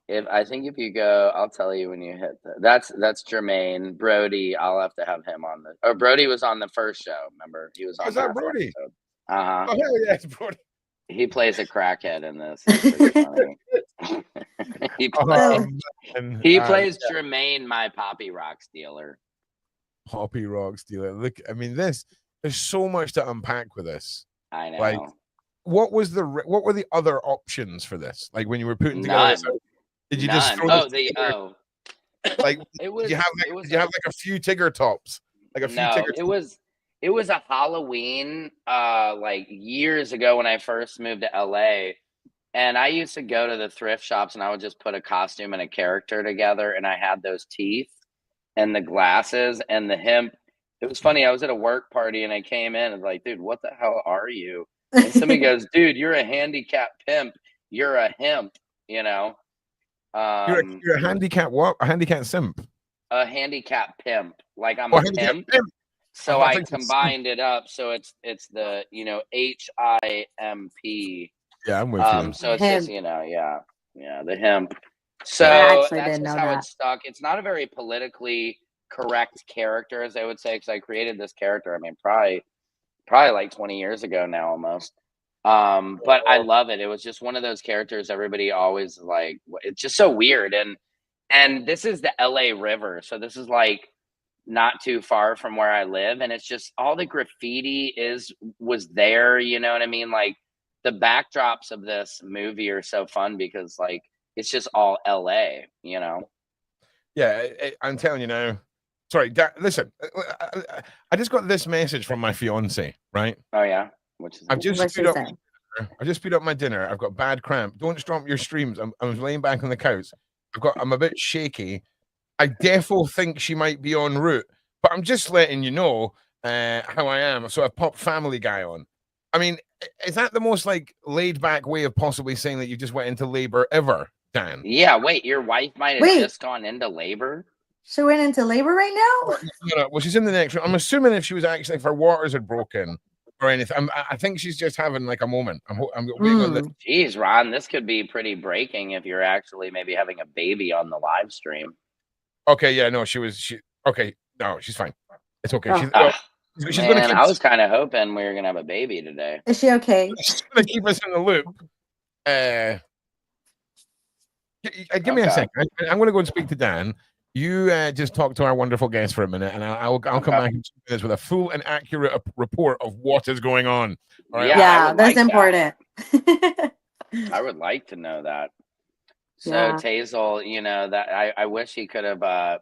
If you go, I'll tell you when you hit that's Jermaine Brody. I'll have to have him on the. Oh, Brody was on the first show. Remember, he was on. Is that Brody? Uh huh. Oh hell yeah, it's Brody. He plays a crackhead in this. He plays Jermaine, my poppy rocks dealer. Poppy rocks dealer. Look, I mean, there's so much to unpack with this. I know. Like, what were the other options for this? Like when you were putting together, did you just throw like did you have like a few Tigger tops? Like a few Tigger tops? It was a Halloween like years ago when I first moved to LA. And I used to go to the thrift shops and I would just put a costume and a character together. And I had those teeth and the glasses and the hemp. It was funny. I was at a work party and I came in and was like, dude, what the hell are you? And somebody goes, dude, you're a handicapped pimp. You're a hemp, you know? You're a handicap what? A handicap simp? A handicap pimp. Like I'm Oh, a handicap pimp. pimp. So I I think it's combined it up. So it's the HIMP. Yeah, I'm with you. So it's just Hemp. the hemp. I So actually that's didn't just know how that. it stuck. It's not a very politically correct character, as I would say, because I created this character. I mean, probably like 20 years ago now, almost. But I love it. It was just one of those characters everybody always like. It's just so weird, and this is the LA River, so this is like not too far from where I live, and it's just all the graffiti was there. You know what I mean? Like the backdrops of this movie are so fun because like it's just all LA. You know? Yeah, I'm telling you now. Sorry, listen. I just got this message from my fiance. Right? Oh yeah. Which is I've just What speed she up. said. I just speed up my dinner. I've got bad cramp. Don't stop your streams. I was laying back on the couch. I'm a bit shaky. I defo think she might be en route, but I'm just letting you know how I am. So I popped Family Guy on. I mean, is that the most like laid back way of possibly saying that you just went into labor ever, Dan? Yeah. Wait, your wife might have Wait. just gone into labor. She went into labor right now? No, well, she's in the next room. I'm assuming if she was actually, if her waters had broken or anything, I think she's just having like a moment. I'm waiting on this. Jeez, Ron, this could be pretty breaking if you're actually maybe having a baby on the live stream. Okay, yeah, no, okay, no, she's fine. It's okay. Oh. She's Man, gonna keep. I was kind of hoping we were gonna have a baby today. Is she okay? She's gonna keep us in the loop. Give me a second. I'm gonna go and speak to Dan. You just talk to our wonderful guest for a minute, and I'll come back in 2 minutes with a full and accurate report of what is going on. All right? Yeah, that's important. I would like to know that. So Yeah. Tejal, you know that I wish he could have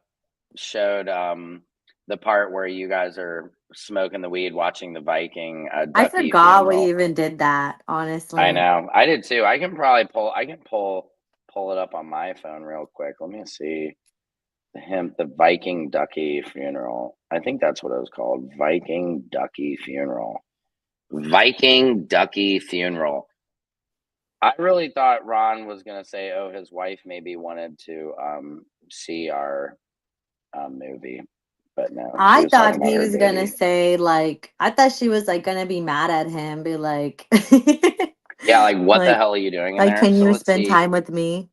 showed the part where you guys are smoking the weed, watching the Viking. I forgot we even did that. Honestly, I know. I did too. I can probably pull it up on my phone real quick. Let me see. The Viking Ducky funeral. I think that's what it was called. Viking Ducky funeral. Viking Ducky funeral. I really thought Ron was gonna say, "Oh, his wife maybe wanted to see our movie," but no. I thought he was gonna say like, I thought she was like gonna be mad at him, be like, yeah, like what the hell are you doing in like, there? can you spend time with me?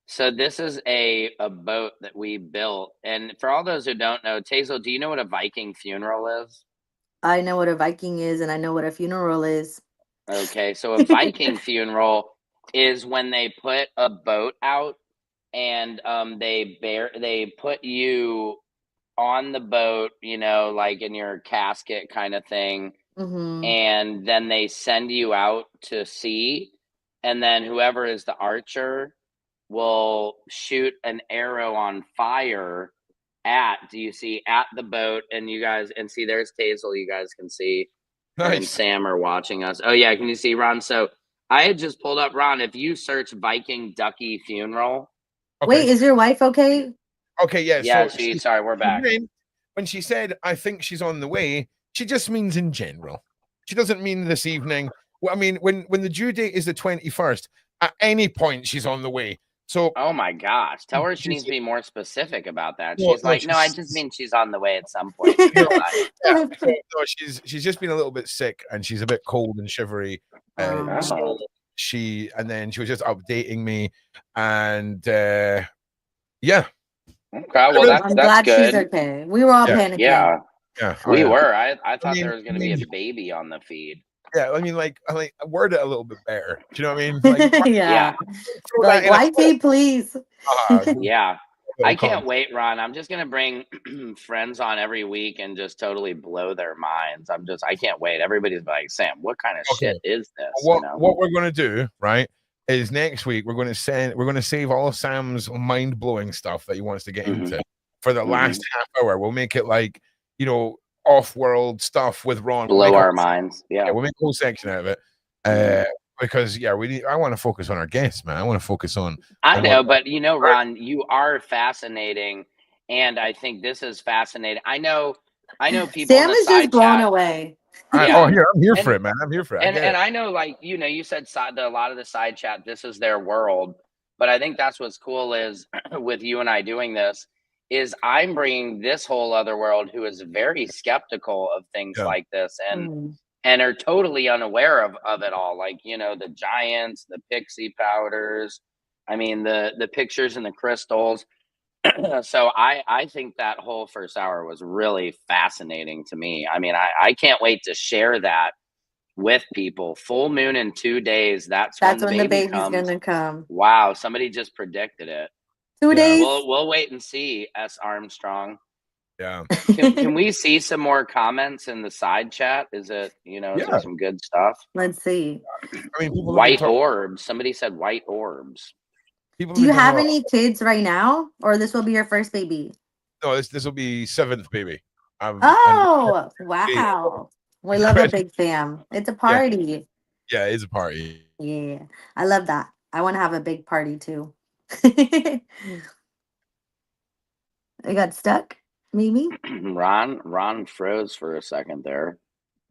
So this is a boat that we built, and for all those who don't know, Tejal, do you know what a Viking funeral is? I know what a Viking is, and I know what a funeral is. Okay, so a Viking funeral is when they put a boat out, and they put you on the boat, you know, like in your casket kind of thing, and then they send you out to sea, and then whoever is the archer will shoot an arrow on fire at the boat, and you guys, and see, there's Tejal, you guys can see. Nice. And Sam are watching us. Oh yeah, can you see, Ron? So I had just pulled up, Ron, if you search Viking Ducky funeral. Okay. Wait, is your wife okay? Okay, yeah. Yeah, sorry, we're back. When she said, I think she's on the way, she just means in general. She doesn't mean this evening. Well, I mean, when the due date is the 21st, at any point she's on the way. So, oh my gosh, tell her she needs to be more specific about that. She's like, no, I just mean she's on the way at some point. She's just been a little bit sick, and she's a bit cold and shivery. So and then she was just updating me, and yeah. Okay, well I'm glad good. She's okay. We were all panicking. Yeah, we were. I thought there was going to be a baby on the feed. Yeah, I mean, like word it a little bit better. Do you know what I mean? Like, yeah. Like, wifey, please. Yeah. I can't wait, Ron. I'm just gonna bring friends on every week and just totally blow their minds. I can't wait. Everybody's like, Sam, what kind of shit is this? What we're gonna do, right, is next week we're gonna save all of Sam's mind blowing stuff that he wants to get into for the last half hour. We'll make it like, you know, off-world stuff with Ron. Blow our minds. Yeah, we'll make a whole section out of it. Because I want to focus on our guests, man. I want to focus on. I know, but you know, Ron, you are fascinating, and I think this is fascinating. I know people. Sam is just blown away. Oh, here, I'm here And- for it, man. I'm here for it. And I know, like, you know, you said a lot of the side chat, this is their world. But I think that's what's cool is with you and I doing this is I'm bringing this whole other world who is very skeptical of things like this and are totally unaware of it all. Like, you know, the giants, the pixie powders, I mean, the pictures and the crystals. So I think that whole first hour was really fascinating to me. I mean, I can't wait to share that with people. Full moon in 2 days. That's when the baby's gonna come. Wow, somebody just predicted it. 2 days. We'll wait and see. S. Armstrong. Yeah. Can we see some more comments in the side chat? Is it, you know, is there some good stuff? Let's see. I mean, people white orbs. Somebody said white orbs. Do you have any kids right now, or this will be your first baby? No, this will be 7th baby. Wow! We love a big fam. It's a party. Yeah, it's a party. Yeah, I love that. I want to have a big party too. I got stuck. Maybe Ron froze for a second there.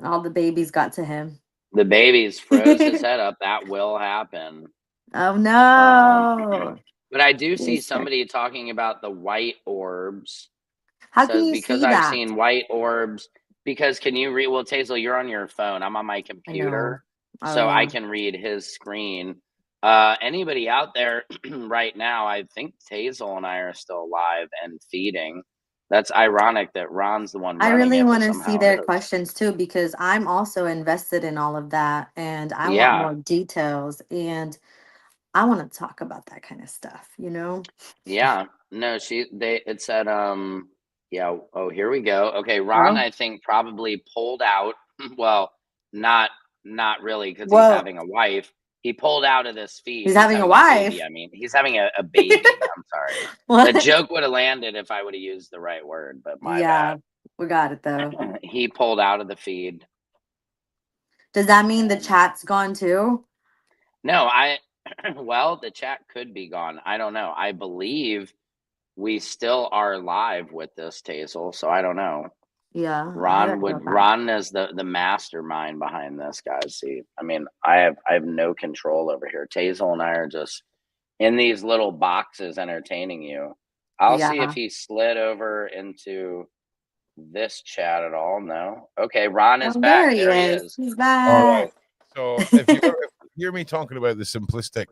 all the babies got to him. The babies froze his head up. That will happen. Oh no! But I do see somebody talking about the white orbs. How can you because see I've that? seen white orbs. Because can you read? Well, Tejal, you're on your phone. I'm on my computer, so I can read his screen. Anybody out there right now? I think Tejal and I are still alive and feeding. That's ironic that Ron's the one. I really want to see their questions. questions too, because I'm also invested in all of that, and I want more details, and I want to talk about that kind of stuff. You know? Yeah. No. It said. Yeah. Oh, here we go. Okay, Ron. I think probably pulled out. Well, not really, because he's having a wife. He pulled out of this feed. He's having a wife. Baby. I mean, he's having a baby. I'm sorry. The joke would have landed if I would have used the right word, but my bad. We got it though. He pulled out of the feed. Does that mean the chat's gone too? No, well, the chat could be gone. I don't know. I believe we still are live with this, Tejal, so I don't know. Yeah. Ron is the mastermind behind this, guys. See, I mean, I have no control over here. Tejal and I are just in these little boxes entertaining you. I'll see if he slid over into this chat at all. No. Okay, Ron is back. There he is. He's back. All right. So if you hear me talking about the simplistic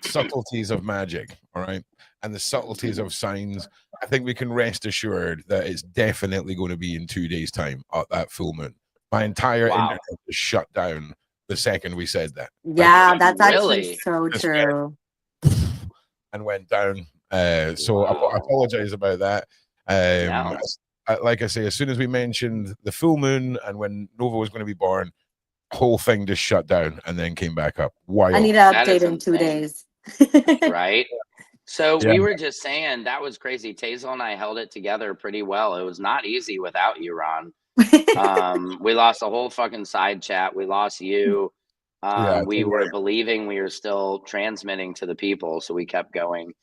subtleties of magic, all right, and the subtleties of signs, I think we can rest assured that it's definitely going to be in 2 days' time at that full moon. My entire internet was shut down the second we said that. Yeah, that's actually so true. And went down. So I apologize about that. Like I say, as soon as we mentioned the full moon and when Nova was going to be born, whole thing just shut down and then came back up. Wild. I need an update in 2 days. Right? So we were just saying that was crazy. Tejal and I held it together pretty well. It was not easy without you, Ron. We lost a whole fucking side chat. We lost you. We were believing we were still transmitting to the people, so we kept going.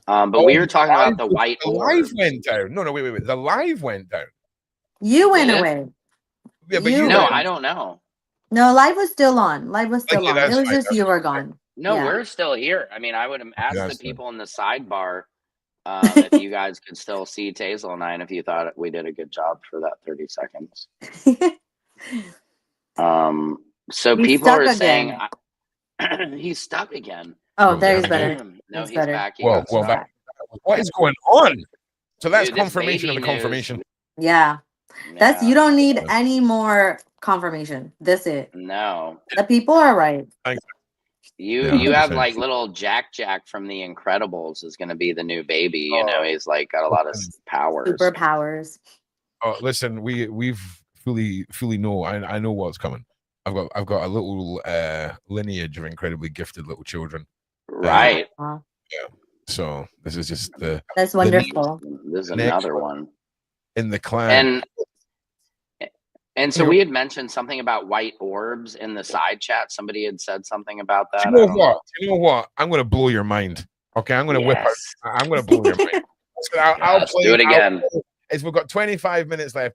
But we were talking about the white orb. The live went down. No, wait. The live went down. You went away. Yeah, but I don't know. No, live was still on. Live was still on. It was just you were gone. No, we're still here. I mean, I would ask the people in the sidebar if you guys could still see Tejal and I, and if you thought we did a good job for that 30 seconds. So people are saying he's stuck again. Oh, there he's better. No, he's back. Well, what is going on? So that's confirmation of the confirmation. Yeah. That's you don't need any more confirmation. That's it. No. The people are right. You have like little Jack from the Incredibles is going to be the new baby. You know, he's like got a lot of powers. Superpowers. Oh, listen, we've fully know. I know what's coming. I've got a little lineage of incredibly gifted little children. Right. Yeah. So this is just that's wonderful. This is another one in the clan. And so we had mentioned something about white orbs in the side chat. Somebody had said something about that. You know what? I'm going to blow your mind. Okay, I'm going to whip out. I'm going to blow your mind. I'll play do it again. We've got 25 minutes left.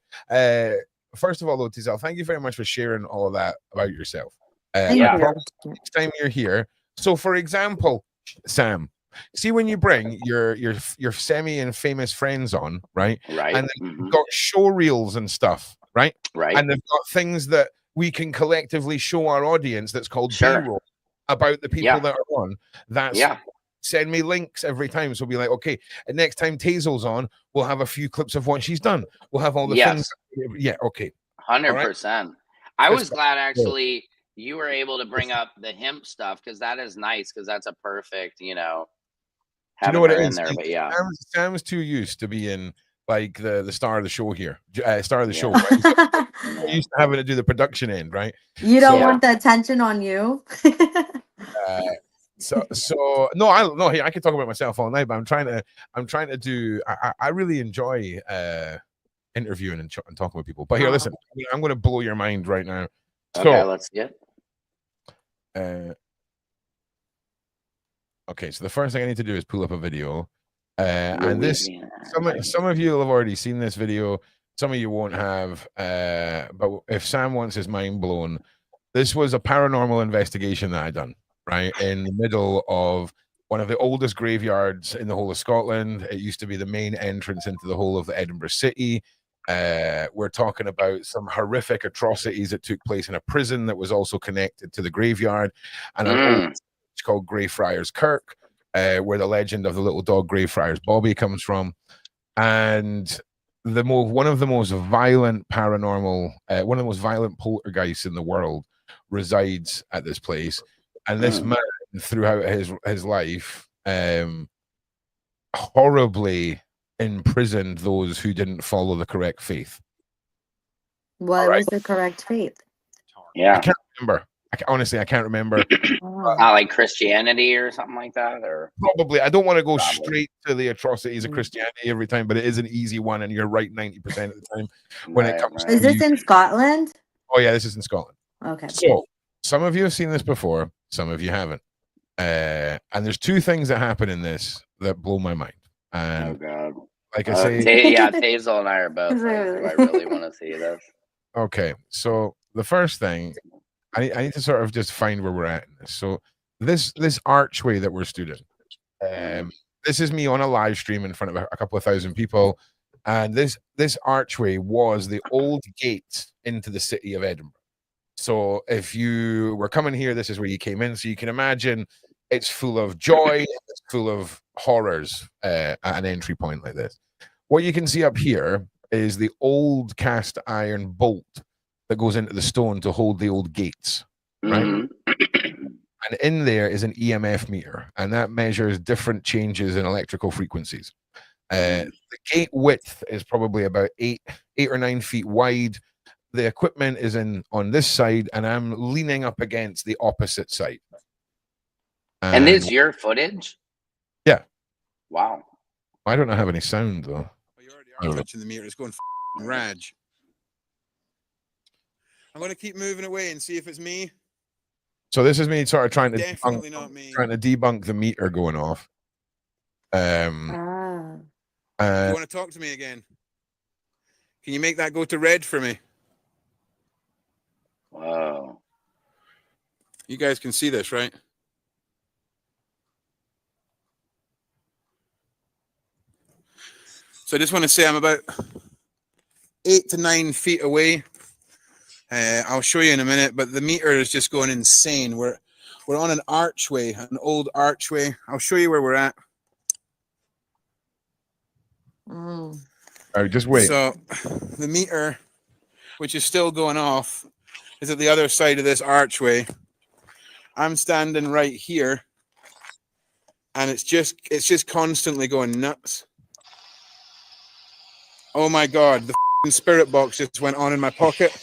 first of all, though, Tejal, thank you very much for sharing all of that about yourself. Thank I you. promise next time you're here. So, for example, Sam, see when you bring your semi and famous friends on, right? Right. And they've got show reels and stuff, right? Right. And they've got things that we can collectively show our audience that's called Sure. B-roll about the people that are on. That's send me links every time. So be like, okay, and next time Tejal's on, we'll have a few clips of what she's done. We'll have all the things. Yeah, okay. 100%. I was glad actually you were able to bring up the hemp stuff because that is nice because that's a perfect, you know, having what her it in is? there. But yeah, Sam's too used to being like the star of the show here, star of the show. Right? He's used to having to do the production end, right? You don't want the attention on you. So no, hey, I can talk about myself all night, but I'm trying to do. I really enjoy interviewing and talking with people. But here, listen, I'm going to blow your mind right now. Okay, let's get. Okay, so the first thing I need to do is pull up a video, and this some of you will have already seen this video. Some of you won't have. But if Sam wants his mind blown, this was a paranormal investigation that I done right in the middle of one of the oldest graveyards in the whole of Scotland. It used to be the main entrance into the whole of the Edinburgh city. We're talking about some horrific atrocities that took place in a prison that was also connected to the graveyard, and an old church called Greyfriars Kirk, where the legend of the little dog Greyfriars Bobby comes from. And one of the most violent paranormal, one of the most violent poltergeists in the world resides at this place. And this man, throughout his life, horribly imprisoned those who didn't follow the correct faith. What was the correct faith? Yeah, I can't remember. Honestly, I can't remember. Not like Christianity or something like that, or probably. I don't want to go straight to the atrocities of Christianity every time, but it is an easy one, and you're right 90% of the time when it comes. Is this in Scotland? Oh yeah, this is in Scotland. Okay. So some of you have seen this before, some of you haven't. And there's two things that happen in this that blow my mind. And oh god, like I say, Tejal and I are both. Like, I really want to see this. Okay, so the first thing. I need to sort of just find where we're at in this. So this archway that we're stood in, this is me on a live stream in front of a couple of thousand people, and this archway was the old gate into the city of Edinburgh. So if you were coming here, this is where you came in. So you can imagine it's full of joy, it's full of horrors at an entry point like this. What you can see up here is the old cast iron bolt that goes into the stone to hold the old gates, right? And in there is an EMF meter, and that measures different changes in electrical frequencies. The gate width is probably about 8 or 9 feet wide. The equipment is on this side, and I'm leaning up against the opposite side. And this is your footage? Yeah. Wow. I don't have any sound though. You already are touching the meter. It's going Raj. I'm going to keep moving away and see if it's me. So this is me sort of trying to definitely not me. Trying to debunk the meter going off. You want to talk to me again? Can you make that go to red for me? Wow. You guys can see this, right? So I just want to say I'm about 8 to 9 feet away. I'll show you in a minute, but the meter is just going insane. We're on an archway, an old archway. I'll show you where we're at. All right, just wait. So the meter, which is still going off, is at the other side of this archway. I'm standing right here, and it's just constantly going nuts. Oh my God, the spirit box just went on in my pocket.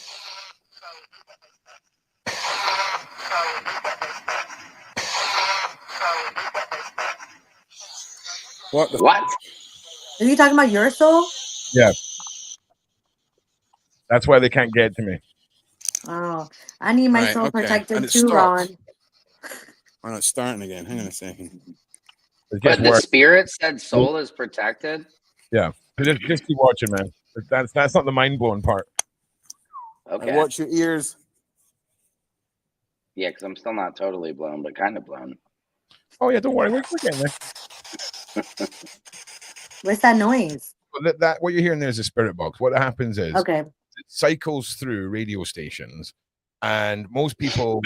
What? Are you talking about your soul? Yeah. That's why they can't get to me. Oh, I need my soul protected too, Ron. Oh, it's starting again. Hang on a second. But the spirit said soul is protected? Yeah. Just keep watching, man. That's not the mind-blowing part. Okay. Watch your ears. Yeah, because I'm still not totally blown, but kind of blown. Oh yeah, don't worry, we're getting there. What's that noise? Well, that what you're hearing there is a spirit box. What happens is Okay. it cycles through radio stations, and most people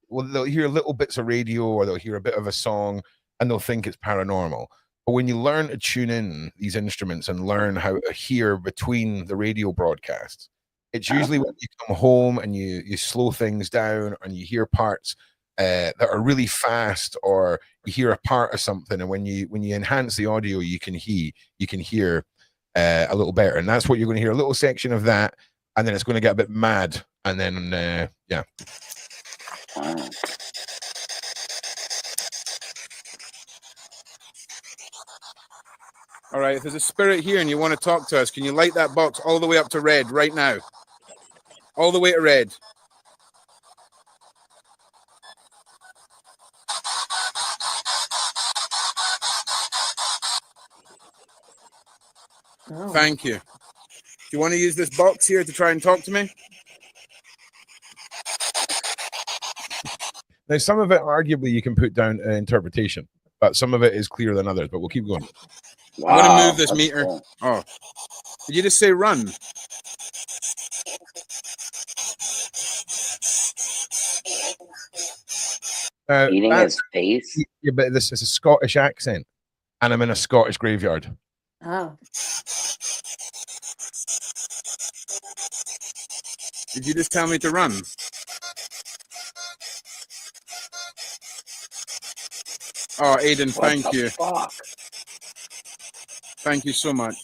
well, they'll hear little bits of radio or they'll hear a bit of a song and they'll think it's paranormal. But when you learn to tune in these instruments and learn how to hear between the radio broadcasts, it's usually when you come home and you slow things down and you hear parts that are really fast, or you hear a part of something, and when you enhance the audio, you can hear a little better, and that's what you're going to hear, a little section of that, and then it's going to get a bit mad, and then yeah. Wow. All right, if there's a spirit here and you want to talk to us, can you light that box all the way up to red right now? All the way to red. Oh. Thank you. Do you want to use this box here to try and talk to me? Now, some of it, arguably, you can put down interpretation, but some of it is clearer than others. But we'll keep going. Wow, I'm going to move this that's meter. cool. Oh, did you just say run? Eating That's- his face? Yeah, but this is a Scottish accent, and I'm in a Scottish graveyard. Oh. Did you just tell me to run? Oh, Aiden, What thank the you. fuck? Thank you so much.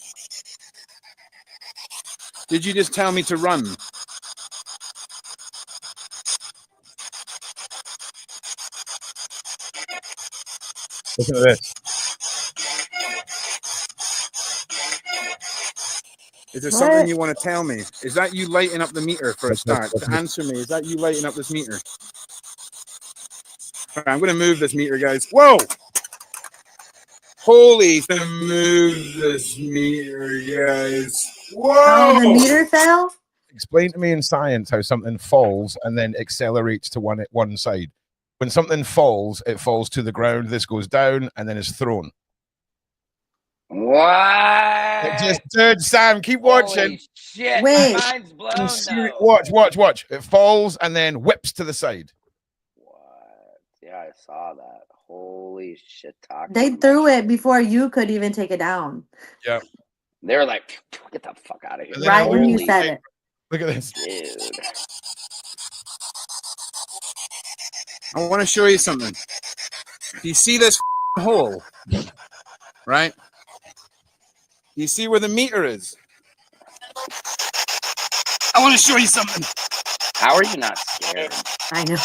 Did you just tell me to run? Listen to this. Is there What? something you want to tell me? Is that you lighting up the meter for a start? To answer me, is that you lighting up this meter? All right, I'm going to move this meter, guys. Whoa! Holy, to move this meter, guys. Oh, the Whoa! meter fell? Explain to me in science how something falls and then accelerates to one side. When something falls, it falls to the ground. This goes down and then is thrown. What? Dude, Sam, keep watching. Holy shit, Wait. my mind's blown though. Watch. It falls and then whips to the side. What? Yeah, I saw that. Holy shit, Thakor. They threw it before you could even take it down. Yeah. They were like, get the fuck out of here. And then Right when you Holy said it. Look at this. dude. I want to show you something. Do you see this hole? Right? You see where the meter is? I want to show you something. How are you not scared? I know.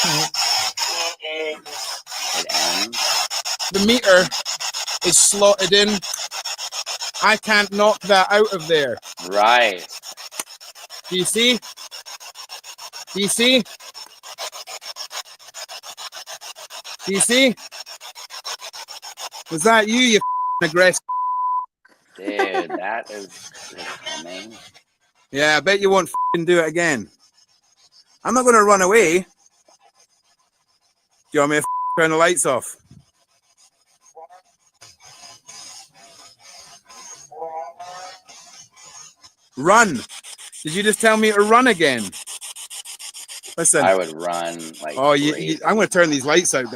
It ends. The meter is slotted in. I can't knock that out of there. Right. Do you see? Do you see? Do you see? Was that you aggressive? Dude, that is coming. Yeah, I bet you won't do it again. I'm not going to run away. Do you want me to turn the lights off? Run. Did you just tell me to run again? Listen. I would run like. Oh, crazy. I'm going to turn these lights out.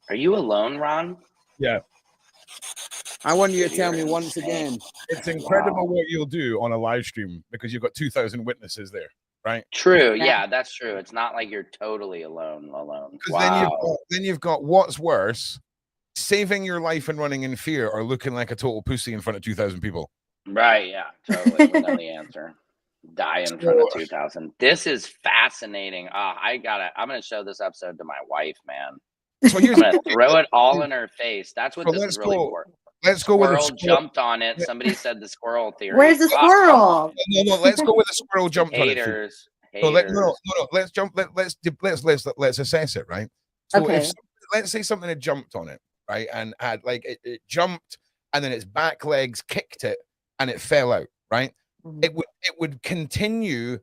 Are you alone, Ron? Yeah. I want you to tell me once again. It's incredible what you'll do on a live stream because you've got 2,000 witnesses there, right? True. Yeah. Yeah, that's true. It's not like you're totally alone. Because Wow. then you've got what's worse, saving your life and running in fear, or looking like a total pussy in front of 2,000 people. Right. Yeah. Totally. We know the answer. Die in front of 2,000. This is fascinating. I'm gonna show this episode to my wife, man. So I'm here's gonna throw it all in her face. That's what So this let's is really go- for. let's go with a Squirrel squirrel. jumped on it. Somebody said the squirrel theory. Where's the Ah, come squirrel? on. No, let's go with a squirrel jumped on it. Haters. So Haters. no, let's jump. Let's assess it, right? So Okay. if let's say something had jumped on it, right, and had like it jumped, and then its back legs kicked it, and it fell out, right? it would continue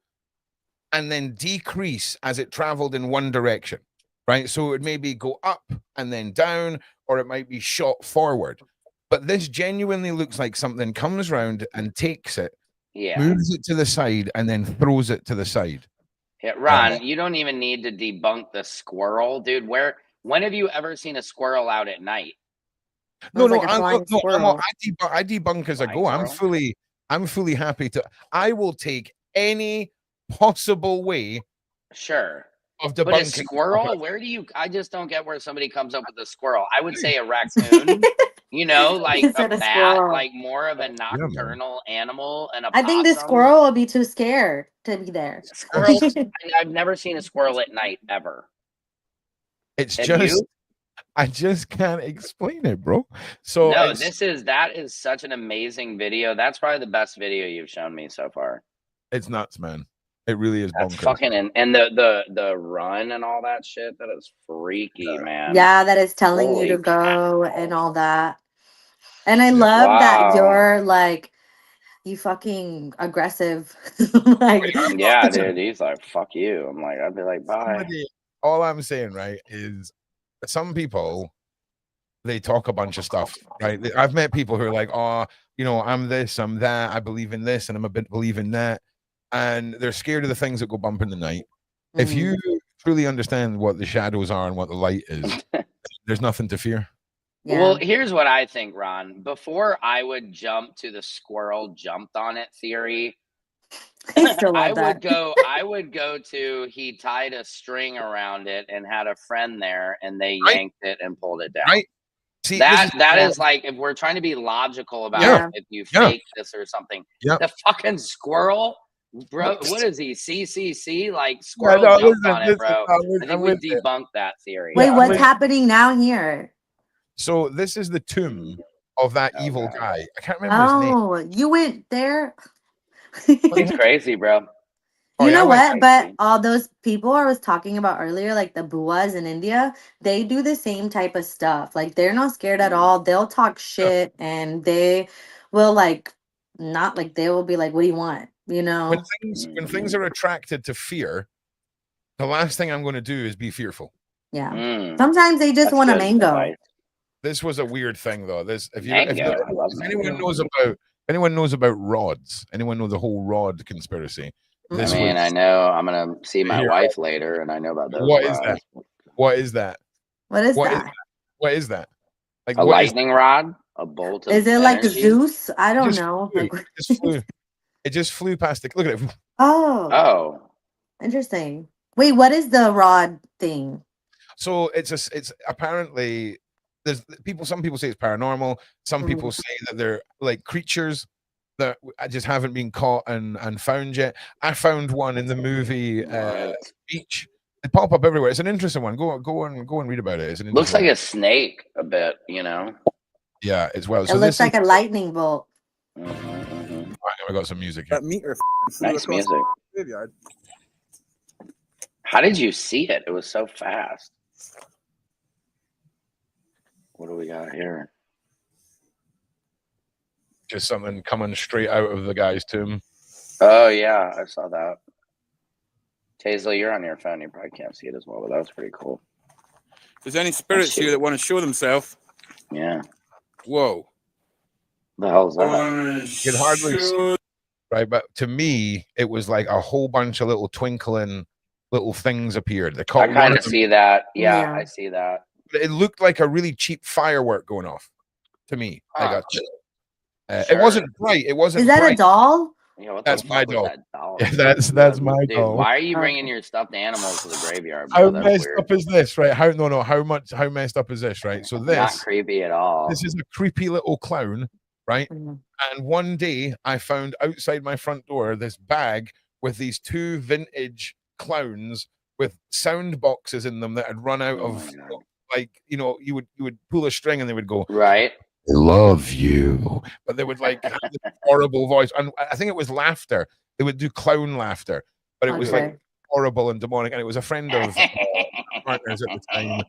and then decrease as it traveled in one direction, right? So it would maybe go up and then down, or it might be shot forward. But this genuinely looks like something comes around and takes it, moves it to the side, and then throws it to the side. Yeah, Ron, you don't even need to debunk the squirrel, dude. When have you ever seen a squirrel out at night? No, Like I debunk as I go. I'm fully happy to. I will take any possible way. Sure. Of debunking. But a squirrel, where do you? I just don't get where somebody comes up with a squirrel. I would say a raccoon. You know, like a bat, squirrel. like more of a nocturnal animal, and a I think the squirrel will be too scared to be there. Squirrels. I've never seen a squirrel at night ever. It's I just can't explain it, bro. So no, that is such an amazing video. That's probably the best video you've shown me so far. It's nuts, man. It really is. That's fucking and the run and all that shit. That is freaky, man. Yeah, that is telling you to go and all that. And I love that you're like, you fucking aggressive. Like, yeah, dude. He's like, fuck you. I'm like, I'd be like, bye. All I'm saying, right, is some people, they talk a bunch of stuff, right? I've met people who are like, oh, you know, I'm this, I'm that, I believe in this, and I'm a bit believe in that. And they're scared of the things that go bump in the night. If you truly understand what the shadows are and what the light is, there's nothing to fear. Yeah. Well, here's what I think, Ron. Before I would jump to the squirrel jumped on it theory, I would go to he tied a string around it and had a friend there and they yanked it and pulled it down. Right. See, that is like, if we're trying to be logical about if you fake this or something, the fucking squirrel, bro, what is he? CCC? Like squirrel jumped on it, bro. I think we debunked that theory. Wait, what's happening now here? So this is the tomb of that evil guy. I can't remember his name. Oh, you went there? It's crazy, bro. You know what? But all those people I was talking about earlier, like the Buas in India, they do the same type of stuff. Like they're not scared at all. They'll talk shit and they will like not like they will be like, what do you want? You know? When things are attracted to fear, the last thing I'm going to do is be fearful. Yeah. Sometimes they just want a mango. This was a weird thing though. If anyone knows about rods, anyone know the whole rod conspiracy? I know I'm gonna see my wife later, and I know about those. What is that? What is that? What is that? Like a lightning rod? A bolt of Is it energy? like Zeus? I don't know. It just flew past the. Look at it. Oh, interesting. Wait, what is the rod thing? So it's apparently there's people. Some people say it's paranormal. Some people say that they're like creatures that just haven't been caught and found yet. I found one in the movie Beach. It pop up everywhere. It's an interesting one. Go and read about it. It's an looks like a snake a bit, you know. Yeah, it's well. It looks like a lightning bolt. I got some music here. That meter nice music. Graveyard. How did you see it? It was so fast. What do we got here? Just something coming straight out of the guy's tomb. Oh yeah, I saw that. Tejal, you're on your phone. You probably can't see it as well, but that was pretty cool. If there's any spirits here that want to show themselves. Yeah. Whoa. The hell's that? You can hardly see, right? But to me, it was like a whole bunch of little twinkling little things appeared. I kind of see that. Yeah, I see that. It looked like a really cheap firework going off to me. It wasn't bright. It wasn't. Is that bright. a doll? Yeah, that's my doll. Doll? Yeah, that's my Dude, doll. why are you bringing your stuffed animals to the graveyard? How messed up is this, right? How messed up is this, right? So this not creepy at all. This is a creepy little clown, right? And one day I found outside my front door this bag with these two vintage clowns with sound boxes in them that had run out of, like, you know, you would pull a string and they would go, right, I love you, but they would like have this horrible voice, and I think it was laughter. They would do clown laughter, but it was like horrible and demonic. And it was a friend of partners at the time.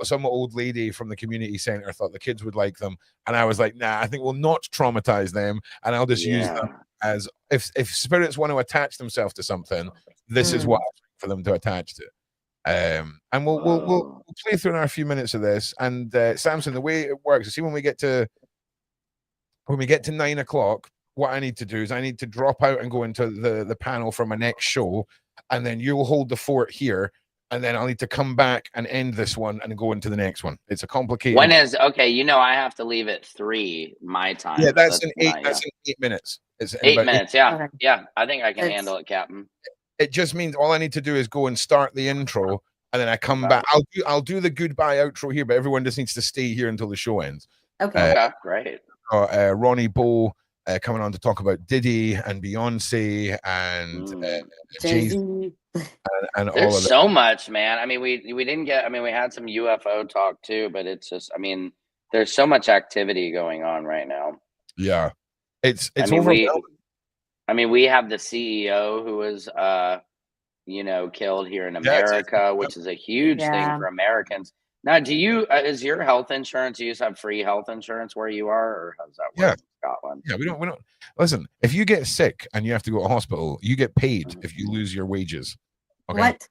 Some old lady from the community center thought the kids would like them, and I was like, nah, I think we'll not traumatize them, and I'll just use them as if spirits want to attach themselves to something, this is what I think for them to attach to. And we'll play through a few minutes of this. And Samson, the way it works, see when we get to 9 o'clock, what I need to do is I need to drop out and go into the panel for my next show, and then you'll hold the fort here, and then I'll need to come back and end this one and go into the next one. It's a complicated. When is okay? You know, I have to leave at 3 my time. Yeah, that's so in 8. not That's yet. in 8 minutes. It's in 8 about minutes. Yeah, yeah. I think I can handle it, Captain. It just means all I need to do is go and start the intro, and then I come back. I'll do the goodbye outro here, but everyone just needs to stay here until the show ends. Okay. Okay, great. Ronnie Bo coming on to talk about Diddy and Beyonce and Jay-Z and all There's of that. so much, man. I mean, we didn't get. I mean, we had some UFO talk too, but it's just. I mean, there's so much activity going on right now. Yeah, it's I mean, we have the CEO who was, killed here in America, which is a huge thing for Americans. Now, do you, is your health insurance, do you just have free health insurance where you are, or how does that work in Scotland? Yeah, we don't, listen, if you get sick and you have to go to hospital, you get paid if you lose your wages. Okay? What?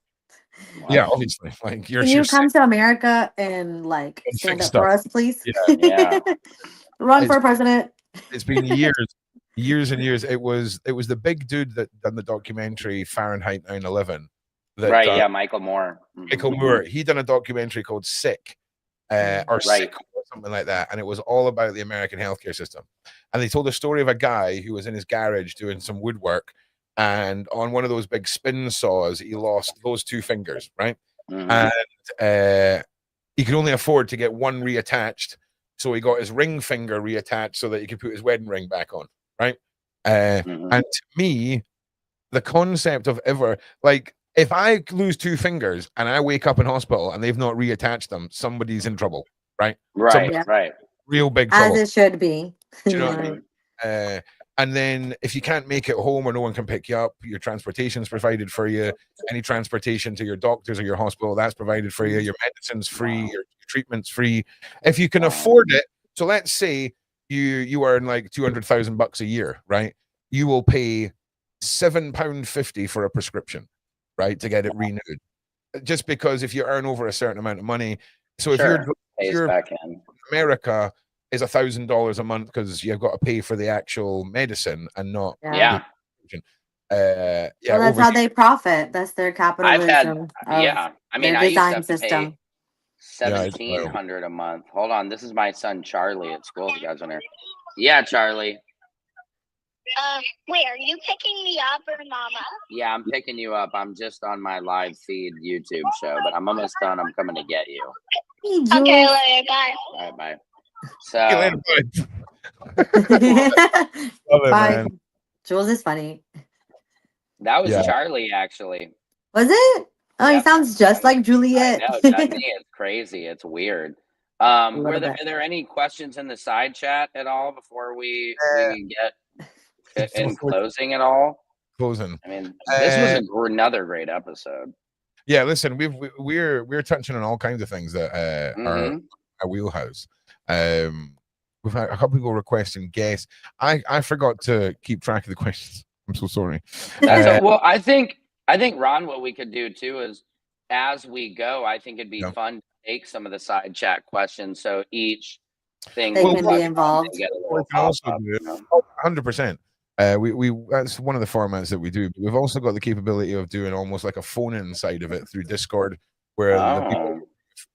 Yeah, obviously. Like Can you come to America and like stand up for us, please? Yeah. Run for president. It's been years and years. It was the big dude that done the documentary Fahrenheit 9/11. Right, Michael Moore. Michael Moore. He done a documentary called Sick, Sick or something like that, and it was all about the American healthcare system. And they told a story of a guy who was in his garage doing some woodwork, and on one of those big spin saws, he lost those 2 fingers, right? And he could only afford to get one reattached, so he got his ring finger reattached so that he could put his wedding ring back on, right? And to me, the concept of if I lose 2 fingers and I wake up in hospital and they've not reattached them, somebody's in trouble, right? Right. Real big trouble. As it should be. Do you know what I mean? And then if you can't make it home or no one can pick you up, your transportation's provided for you. Any transportation to your doctors or your hospital, that's provided for you. Your medicine's free, your treatment's free. If you can afford it, so let's say you earn like $200,000 a year, right? You will pay £7.50 for a prescription, right, to get it renewed. Just because if you earn over a certain amount of money, so if you're back in America is $1,000 a month because you've got to pay for the actual medicine and not well, that's how they profit. That's their capitalism. I mean, their I used to design have to system. pay $1,700 a month. Hold on, this is my son Charlie at school. If you guys want to, yeah, Charlie. Wait, are you picking me up or Mama? Yeah, I'm picking you up. I'm just on my live feed YouTube show, but I'm almost done. I'm coming to get you. Okay, later, bye. All right, bye. So, bye. Jules is funny. That was Charlie, actually. Was it? Oh, he sounds just like Juliet. No, doesn't he? It's crazy. It's weird. Are there any questions in the side chat at all before we get in closing at all? Closing. I mean, this was another great episode. Yeah, listen, we're touching on all kinds of things that are our wheelhouse. We've had a couple people requesting guests. I forgot to keep track of the questions. I'm so sorry. Well, I think Ron, what we could do too is as we go, I think it'd be fun to take some of the side chat questions. So each thing they can be involved. 100%. We that's one of the formats that we do. But we've also got the capability of doing almost like a phone-in side of it through Discord, where the people,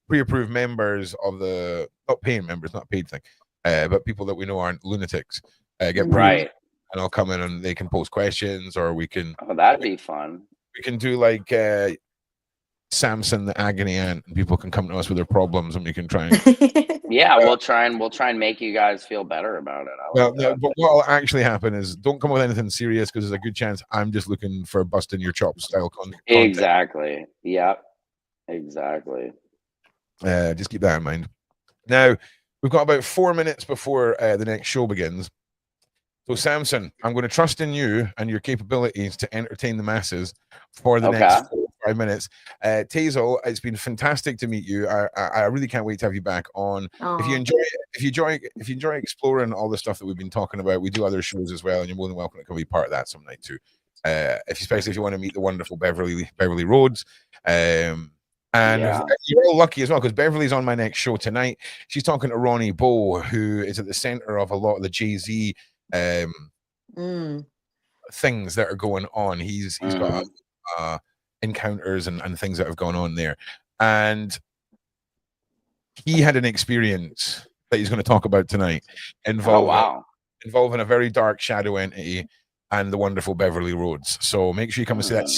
pre-approved members of the not paying members, not paid thing, but people that we know aren't lunatics get right, and I'll come in and they can post questions, or we can. Oh, that'd be fun. We can do like Samson the agony ant, and people can come to us with their problems, and we can try and we'll try and make you guys feel better about it. But what will actually happen is don't come with anything serious, because there's a good chance I'm just looking for busting your chops style content. Exactly. Yep. Exactly. Just keep that in mind. Now we've got about 4 minutes before the next show begins. So Samson, I'm going to trust in you and your capabilities to entertain the masses for the next 5 minutes. Tejal, it's been fantastic to meet you. I really can't wait to have you back on. If you enjoy exploring all the stuff that we've been talking about, we do other shows as well, and you're more than welcome to come be part of that some night too. Especially if you want to meet the wonderful Beverly Rhodes. And you're all lucky as well, because Beverly's on my next show tonight. She's talking to Ronnie Bow, who is at the center of a lot of the Jay-Z things that are going on. He's got encounters and things that have gone on there. And he had an experience that he's going to talk about tonight involving a very dark shadow entity and the wonderful Beverly Rhodes. So make sure you come and see that.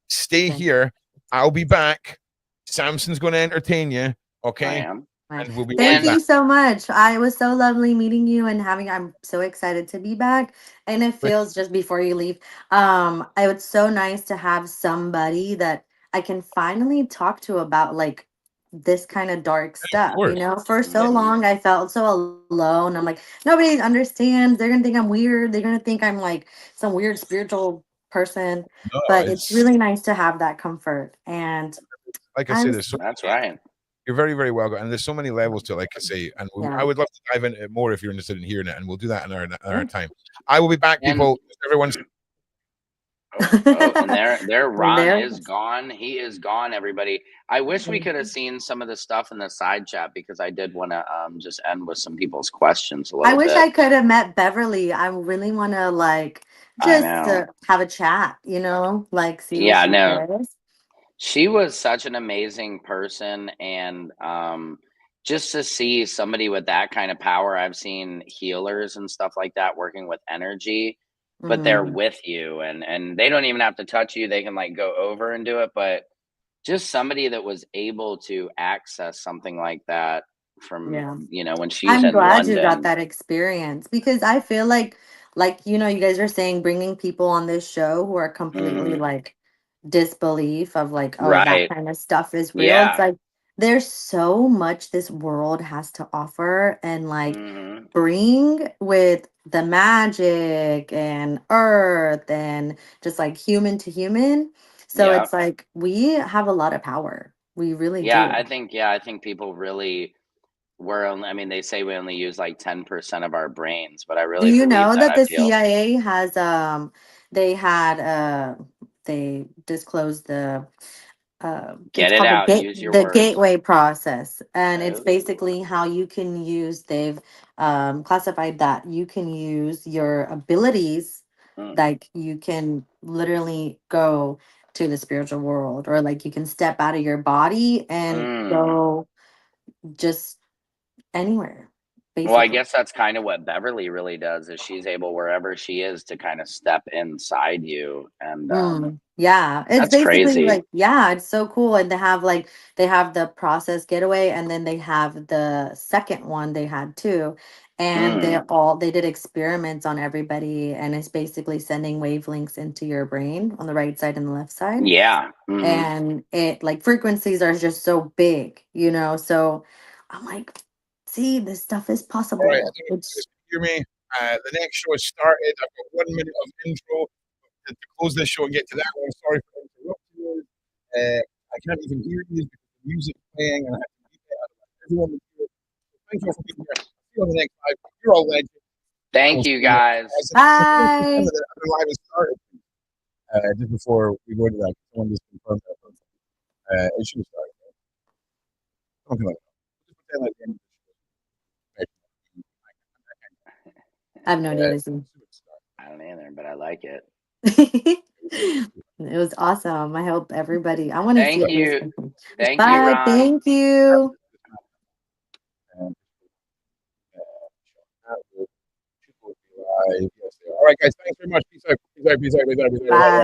Stay here. I'll be back. Samson's going to entertain you. Okay. And we'll be Thank you so much. It was so lovely meeting you and I'm so excited to be back. And it feels, just before you leave, it was so nice to have somebody that I can finally talk to about like this kind of dark stuff. You know, for so long I felt so alone. I'm like, nobody understands. They're gonna think I'm weird. They're gonna think I'm like some weird spiritual person. But it's really nice to have that comfort. And like I said, that's right. You're very, very welcome. And there's so many levels to it, like I say. And I would love to dive into it more if you're interested in hearing it. And we'll do that in our time. I will be back, people. Everyone's. And there Ron is gone. He is gone, everybody. I wish we could have seen some of the stuff in the side chat, because I did want to just end with some people's questions a little bit. I wish I could have met Beverly. I really want to like just have a chat, you know, like see what she says. She was such an amazing person, and just to see somebody with that kind of power. I've seen healers and stuff like that working with energy, but they're with you, and they don't even have to touch you. They can like go over and do it, but just somebody that was able to access something like that from you know, when she's I'm glad London. you got that experience, because I feel like you know, you guys are saying bringing people on this show who are completely like disbelief of like, oh, that kind of stuff is real. It's like there's so much this world has to offer and like bring with the magic and earth and just like human to human. So it's like we have a lot of power. We really do. I think people really I mean, they say we only use like 10% of our brains, but I really do you know that the feel CIA has they disclosed the get it out, use your words. Gateway process, and it's basically how you can use, they've classified that you can use your abilities, like you can literally go to the spiritual world, or like you can step out of your body and go just anywhere. Well, I guess that's kind of what Beverly really does, is she's able, wherever she is, to kind of step inside you. And it's basically crazy. like, it's so cool. And they have the process getaway, and then they have the second one they had too. And they did experiments on everybody, and it's basically sending wavelengths into your brain on the right side and the left side. And it like frequencies are just so big, you know. So I'm like, see, this stuff is possible. All right, hear me. The next show has started. I've got 1 minute of intro to close this show and get to that one. Sorry for interrupting you. I can't even hear you because the music's playing, and I have to keep it out of everyone. Thank you for being here. See you on the next live. You're all legends. Thank you, guys. Bye. The other live has started. Just before we go to that, someone just confirmed that. It should have started. Something like that. Just pretend like the end of the show. I have no idea. I don't either, but I like it. It was awesome. I hope everybody. I want to see. Thank you. Thank you, Bye. Ron. Thank you. All right, guys. Thanks very much. Peace out. Peace out. Peace out. Peace out. Peace out. Bye.